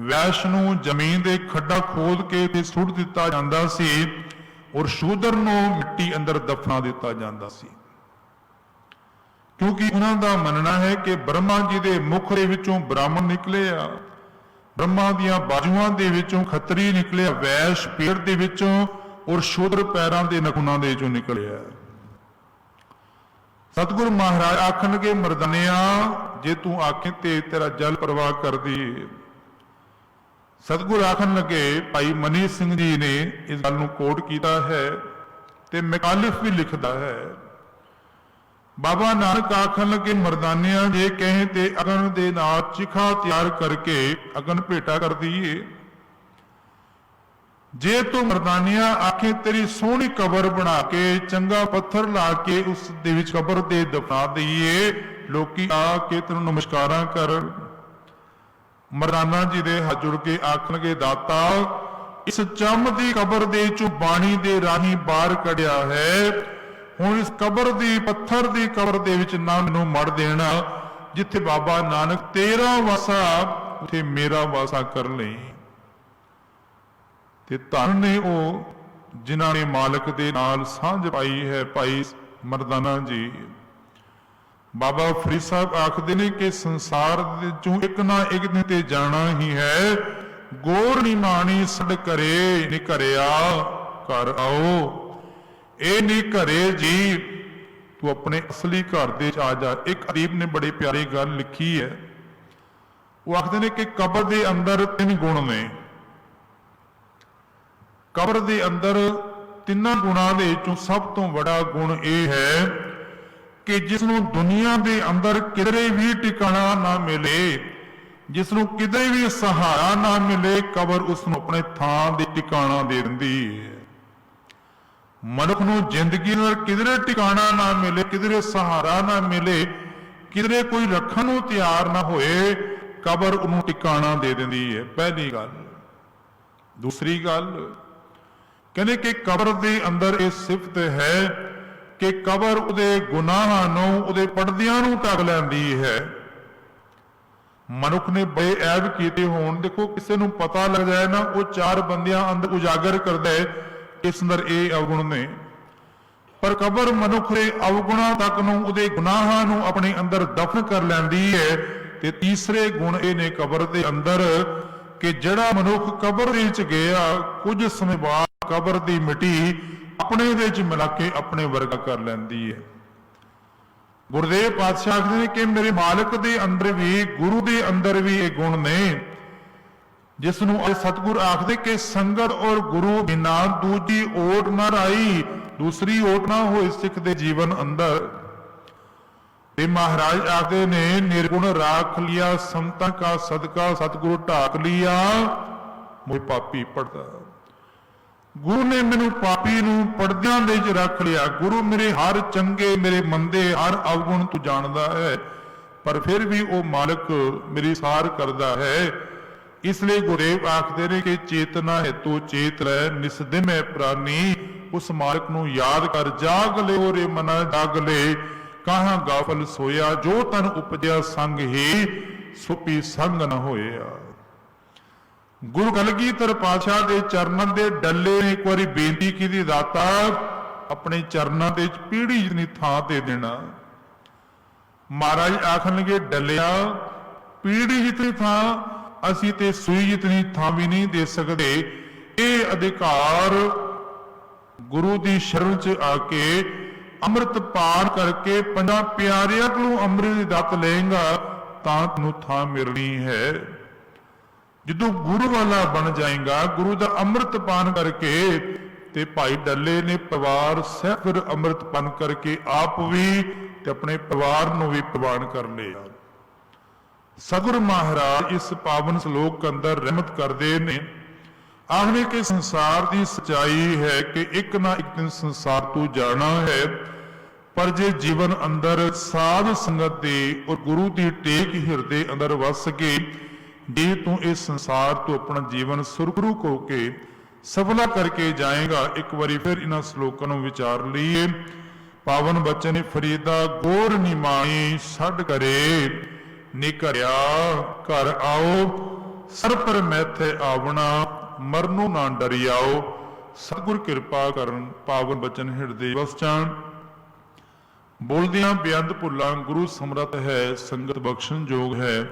ਵੈਸ਼ ਨੂੰ ਜ਼ਮੀਨ ਦੇ ਖੱਡਾ ਖੋਦ ਕੇ ਤੇ ਸੁੱਟ ਦਿੱਤਾ ਜਾਂਦਾ ਸੀ ਔਰ ਸ਼ੂਦਰ ਨੂੰ ਮਿੱਟੀ ਅੰਦਰ ਦਫਨਾ ਦਿੱਤਾ ਜਾਂਦਾ ਸੀ, ਕਿਉਂਕਿ ਉਹਨਾਂ ਦਾ ਮੰਨਣਾ ਹੈ ਕਿ ਬ੍ਰਹਮਾ ਜੀ ਦੇ ਮੁਖ ਦੇ ਵਿੱਚੋਂ ਬ੍ਰਾਹਮਣ ਨਿਕਲੇ ਆ, ਬ੍ਰਹਮਾ ਦੀਆਂ ਬਾਜੂਆਂ ਦੇ ਵਿੱਚੋਂ ਖੱਤਰੀ ਨਿਕਲਿਆ, ਵੈਸ਼ ਪੇਟ ਦੇ ਵਿੱਚੋਂ ਔਰ ਸ਼ੂਦਰ ਪੈਰਾਂ ਦੇ ਨਖੂਨਾਂ ਦੇ ਵਿੱਚੋਂ ਨਿਕਲਿਆ। ਸਤਿਗੁਰੂ ਮਹਾਰਾਜ ਆਖਣਗੇ, ਮਰਦਾਨਿਆ ਜੇ ਤੂੰ ਆਖੇ ਤੇ ਤੇਰਾ ਜਲ ਪ੍ਰਵਾਹ ਕਰਦੀ। ਸਤਿਗੁਰ ਆਖਣ ਲੱਗੇ, ਭਾਈ ਮਨੀ ਸਿੰਘ ਜੀ ਨੇ ਇਸ ਗੱਲ ਨੂੰ ਕੋਟ ਕੀਤਾ ਹੈ ਤੇ ਮੁਖਾਲਿਫ ਵੀ ਲਿਖਦਾ ਹੈ। ਬਾਬਾ ਨਾਨਕ ਆਖਣ ਲੱਗੇ, ਮਰਦਾਨਿਆਂ ਜੇ ਕਹੇ ਤੇ ਅਗਨ ਦੇ ਨਾਲ ਚਿਖਾ ਤਿਆਰ ਕਰਕੇ ਅਗਨ ਭੇਟਾ ਕਰ ਦਈਏ। ਜੇ ਤੂੰ ਮਰਦਾਨਿਆਂ ਆਖੇ ਤੇਰੀ ਸੋਹਣੀ ਕਬਰ ਬਣਾ ਕੇ ਚੰਗਾ ਪੱਥਰ ਲਾ ਕੇ ਉਸ ਦੇ ਵਿੱਚ ਕਬਰ ਦੇ ਦਫਨਾ ਦਈਏ, ਲੋਕੀ ਆ ਕੇ ਤੈਨੂੰ ਨਮਸਕਾਰਾਂ ਕਰ। ਮਰਦਾਨਾ ਜੀ ਦੇ ਹੱਥ ਜੁੜ ਕੇ ਆਖਣਗੇ, ਦਾਤਾ ਇਸ ਚੰਮ ਦੀ ਕਬਰ ਦੇ ਚੋਂ ਬਾਣੀ ਦੇ ਰਾਹੀਂ ਬਾਹਰ ਕੱਢਿਆ ਹੈ, ਹੁਣ ਇਸ ਕਬਰ ਦੀ ਪੱਥਰ ਦੀ ਕਬਰ ਦੇ ਵਿੱਚ ਨਾ ਮੈਨੂੰ ਮੜ ਦੇਣਾ, ਜਿੱਥੇ ਬਾਬਾ ਨਾਨਕ ਤੇਰਾ ਵਾਸਾ ਉੱਥੇ ਮੇਰਾ ਵਾਸਾ ਕਰ ਲਈ। ਤੇ ਧੰਨ ਨੇ ਉਹ ਜਿਨ੍ਹਾਂ ਨੇ ਮਾਲਕ ਦੇ ਨਾਲ ਸਾਂਝ ਪਾਈ ਹੈ, ਭਾਈ ਮਰਦਾਨਾ ਜੀ। ਬਾਬਾ ਫਰੀਦ ਸਾਹਿਬ ਆਖਦੇ ਨੇ ਕਿ ਸੰਸਾਰ ਦੇ ਚੋਂ ਇੱਕ ਨਾ ਇੱਕ ਦਿਨ ਤੇ ਜਾਣਾ ਹੀ ਹੈ, ਗੋਰ ਨਿਮਾਣੀ ਸੜ ਕਰੇ ਨੀ ਘਰਿਆ ਘਰ ਆਓ। ਇਹ ਨੀ ਘਰੇ ਜੀ, ਤੂੰ ਆਪਣੇ ਅਸਲੀ ਘਰ ਦੇ ਚ ਆ ਜਾ। ਇੱਕ ਅਦੀਬ ਨੇ ਬੜੀ ਪਿਆਰੀ ਗੱਲ ਲਿਖੀ ਹੈ, ਉਹ ਆਖਦੇ ਨੇ ਕਿ ਕਬਰ ਦੇ ਅੰਦਰ 3 ਗੁਣ ਨੇ। ਕਬਰ ਦੇ ਅੰਦਰ 3 ਗੁਣਾਂ ਦੇ ਵਿੱਚੋਂ ਸਭ ਤੋਂ ਵੱਡਾ ਗੁਣ ਇਹ ਹੈ ਕਿ ਜਿਸ ਨੂੰ ਦੁਨੀਆ ਦੇ ਅੰਦਰ ਕਿਧਰੇ ਵੀ ਟਿਕਾਣਾ ਨਾ ਮਿਲੇ, ਜਿਸ ਨੂੰ ਕਿਧਰੇ ਵੀ ਸਹਾਰਾ ਨਾ ਮਿਲੇ, ਕਬਰ ਉਸ ਨੂੰ ਆਪਣੇ ਥਾਂ ਦੇ ਟਿਕਾਣਾ ਦੇ ਦਿੰਦੀ ਹੈ। ਮਨੁੱਖ ਨੂੰ ਜ਼ਿੰਦਗੀ ਨਾਲ ਕਿਧਰੇ ਟਿਕਾਣਾ ਨਾ ਮਿਲੇ, ਕਿਧਰੇ ਸਹਾਰਾ ਨਾ ਮਿਲੇ, ਕਿਧਰੇ ਕੋਈ ਰੱਖਣ ਨੂੰ ਤਿਆਰ ਨਾ ਹੋਏ, ਕਬਰ ਉਹਨੂੰ ਟਿਕਾਣਾ ਦੇ ਦਿੰਦੀ ਹੈ, ਪਹਿਲੀ ਗੱਲ। ਦੂਸਰੀ ਗੱਲ ਕਹਿੰਦੇ ਕਿ ਕਬਰ ਦੇ ਅੰਦਰ ਇਹ ਸਿਫਤ ਹੈ ਕਿ ਕਬਰ ਉਹਦੇ ਗੁਨਾਹਾਂ ਨੂੰ, ਉਹਦੇ ਪਰਦਿਆਂ ਨੂੰ ਢੱਕ ਲੈਂਦੀ ਹੈ। ਮਨੁੱਖ ਨੇ ਬੜੇ ਐਬ ਕੀਤੇ ਹੋਣ, ਦੇਖੋ ਕਿਸੇ ਨੂੰ ਪਤਾ ਲੱਗ ਜਾਏ ਨਾ, ਉਹ 4 ਬੰਦਿਆਂ ਅੰਦਰ ਉਜਾਗਰ ਕਰਦਾ ਹੈ ਇਸ ਅੰਦਰ ਇਹ ਅਵਗੁਣ ਨੇ, ਪਰ ਕਬਰ ਮਨੁੱਖ ਦੇ ਅਵਗੁਣਾਂ ਤੱਕ ਨੂੰ, ਉਹਦੇ ਗੁਨਾਹਾਂ ਨੂੰ ਆਪਣੇ ਅੰਦਰ ਦਫਨ ਕਰ ਲੈਂਦੀ ਹੈ। ਤੇ ਤੀਸਰੇ ਗੁਣ ਇਹ ਨੇ ਕਬਰ ਦੇ ਅੰਦਰ ਕਿ ਜਿਹੜਾ ਮਨੁੱਖ ਕਬਰ ਦੇ ਵਿੱਚ ਗਿਆ, ਕੁਝ ਸਮੇਂ ਬਾਅਦ ਕਬਰ ਦੀ ਮਿੱਟੀ ਆਪਣੇ ਦੇ ਵਿੱਚ ਮਿਲਾ ਕੇ ਆਪਣੇ ਵਰਗਾ ਕਰ ਲੈਂਦੀ ਹੈ। ਗੁਰਦੇਵ ਪਾਤਸ਼ਾਹ ਆਖਦੇ ਨੇ ਕਿ ਮੇਰੇ ਮਾਲਕ ਦੇ ਅੰਦਰ ਵੀ, ਗੁਰੂ ਦੇ ਅੰਦਰ ਵੀ ਇਹ ਗੁਣ ਨੇ, ਜਿਸ ਨੂੰ ਸਤਿਗੁਰ ਆਖਦੇ ਕਿ ਸੰਗਤ ਔਰ ਗੁਰੂ ਬਿਨਾਂ ਦੂਜੀ ਓਟ ਨਾ ਰਾਈ, ਦੂਸਰੀ ਓਟ ਨਾ ਹੋਏ ਸਿੱਖ ਦੇ ਜੀਵਨ ਅੰਦਰ। ਤੇ ਮਹਾਰਾਜ ਆਖਦੇ ਨੇ, ਨਿਰਗੁਣ ਰਾਖ ਲਿਆ ਸਮਤਾ ਕਾ ਸਦਕਾ, ਸਤਿਗੁਰੂ ਢਾਕ ਲਿਆ ਮੋਇ ਪਾਪੀ ਪੜਦਾ। ਗੁਰੂ ਨੇ ਮੈਨੂੰ ਪਾਪੀ ਨੂੰ ਪਰਦਿਆਂ ਦੇ ਵਿੱਚ ਰੱਖ ਲਿਆ। ਗੁਰੂ ਮੇਰੇ ਹਰ ਚੰਗੇ, ਮੇਰੇ ਮੰਦੇ, ਹਰ ਅਵਗੁਣ ਤੂੰ ਜਾਣਦਾ ਹੈ, ਪਰ ਫਿਰ ਵੀ ਉਹ ਮਾਲਕ ਮੇਰੀ ਸਾਰ ਕਰਦਾ ਹੈ। ਇਸ ਲਈ ਗੁਰਦੇਵ ਆਖਦੇ ਨੇ ਕਿ ਚੇਤਨਾ ਹੈਤੋ ਚੇਤ ਰਹਿ, ਨਿਸਦਿਮੈ ਪ੍ਰਾਨੀ। ਉਸ ਮਾਲਕ ਨੂੰ ਯਾਦ ਕਰ, ਜਾਗ ਲਿਓ ਰੇ ਮਨਾ ਜਾਗ ਲੈ, ਕਾਹਾਂ ਗਾਫਲ ਸੋਇਆ, ਜੋ ਤਨ ਉਪਜਿਆ ਸੰਗ ਹੀ, ਸੁਪੀ ਸੰਗ ਨ ਹੋਇਆ। ਗੁਰੂ ਕਲਗੀਧਰ ਪਾਤਸ਼ਾਹ ਦੇ ਚਰਨਾਂ ਦੇ ਡੱਲੇ ਨੇ ਇੱਕ ਵਾਰੀ ਬੇਨਤੀ ਕੀਤੀ, ਦਾਤਾ ਆਪਣੇ ਚਰਨਾਂ ਦੇ ਵਿੱਚ ਪੀੜੀ ਜਿੰਨੀ ਥਾਂ ਦੇ ਦੇਣਾ। ਮਹਾਰਾਜ ਆਖਣ ਲੱਗੇ, ਡੱਲਿਆ ਪੀੜੀ ਜਿਤਨੀ ਥਾਂ, ਅਸੀਂ ਤੇ ਸੂਈ ਜਿਤਨੀ ਥਾਂ ਵੀ ਨਹੀਂ ਦੇ ਸਕਦੇ। ਇਹ ਅਧਿਕਾਰ ਗੁਰੂ ਦੀ ਸ਼ਰਨ ਚ ਆ ਕੇ ਅੰਮ੍ਰਿਤ ਪਾਨ ਕਰਕੇ ਪੰਜਾਂ ਪਿਆਰਿਆਂ ਕੋਲੋਂ ਅੰਮ੍ਰਿਤ ਦੀ ਦਾਤ ਲਏਗਾ ਤਾਂ ਤੈਨੂੰ ਥਾਂ ਮਿਲਣੀ ਹੈ। ਜਦੋਂ ਗੁਰੂ ਵਾਲਾ ਬਣ ਜਾਏਗਾ, ਗੁਰੂ ਦਾ ਅੰਮ੍ਰਿਤ ਪਾਨ ਕਰਕੇ, ਤੇ ਭਾਈ ਡੱਲੇ ਨੇ ਪਰਿਵਾਰ ਸਹਿਤ ਫਿਰ ਅੰਮ੍ਰਿਤ ਪਾਨ ਕਰਕੇ ਆਪ ਵੀ ਤੇ ਆਪਣੇ ਪਰਿਵਾਰ ਨੂੰ ਵੀ ਪ੍ਰਵਾਨ ਕਰ ਲਿਆ। ਸਤਿਗੁਰੂ ਮਹਾਰਾਜ ਇਸ ਪਾਵਨ ਸ਼ਲੋਕ ਅੰਦਰ ਰਹਿਮਤ ਕਰਦੇ ਨੇ, ਆਖਦੇ ਕਿ ਸੰਸਾਰ ਦੀ ਸਚਾਈ ਹੈ ਕਿ ਇੱਕ ਨਾ ਇੱਕ ਦਿਨ ਸੰਸਾਰ ਤੋਂ ਜਾਣਾ ਹੈ, ਪਰ ਜੇ ਜੀਵਨ ਅੰਦਰ ਸਾਧ ਸੰਗਤ ਦੀ ਔਰ ਗੁਰੂ ਦੀ ਟੇਕ ਹਿਰਦੇ ਅੰਦਰ ਵਸ ਕੇ ਜੇ ਤੂੰ ਇਸ ਸੰਸਾਰ ਤੋਂ ਆਪਣਾ ਜੀਵਨ ਸੁਰਖਰੂ ਹੋ ਕੇ ਸਫਲਾ ਕਰਕੇ ਜਾਏਗਾ। ਇੱਕ ਵਾਰੀ ਫਿਰ ਇਹਨਾਂ ਸ਼ਲੋਕਾਂ ਨੂੰ ਵਿਚਾਰ ਲਈਏ। ਪਾਵਨ ਬਚਨ ਫਰੀਦਾ ਗੋਰ ਨਿਮਾਣੀ ਛੱਡ ਕਰੇ ਨਿਕਰਿਆ ਘਰ ਆਓ ਸਰ ਪਰ ਮੈਥੇ ਆਵਣਾ ਮਰਨੋਂ ਨਾ ਡਰਿਆਓ। ਸਤਿਗੁਰ ਕਿਰਪਾ ਕਰਨ ਪਾਵਨ ਬਚਨ ਹਿਰਦੇ ਵਸ ਜਾਣ। ਬੋਲਦਿਆਂ ਬੇਅੰਤ ਭੁੱਲਾਂ ਗੁਰੂ ਸਮਰੱਥ ਹੈ, ਸੰਗਤ ਬਖਸ਼ਣ ਯੋਗ ਹੈ।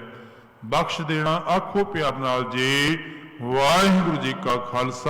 ਬਖਸ਼ ਦੇਣਾ ਆਖੋ ਪਿਆਰ ਨਾਲ ਜੀ। ਵਾਹਿਗੁਰੂ ਜੀ ਕਾ ਖਾਲਸਾ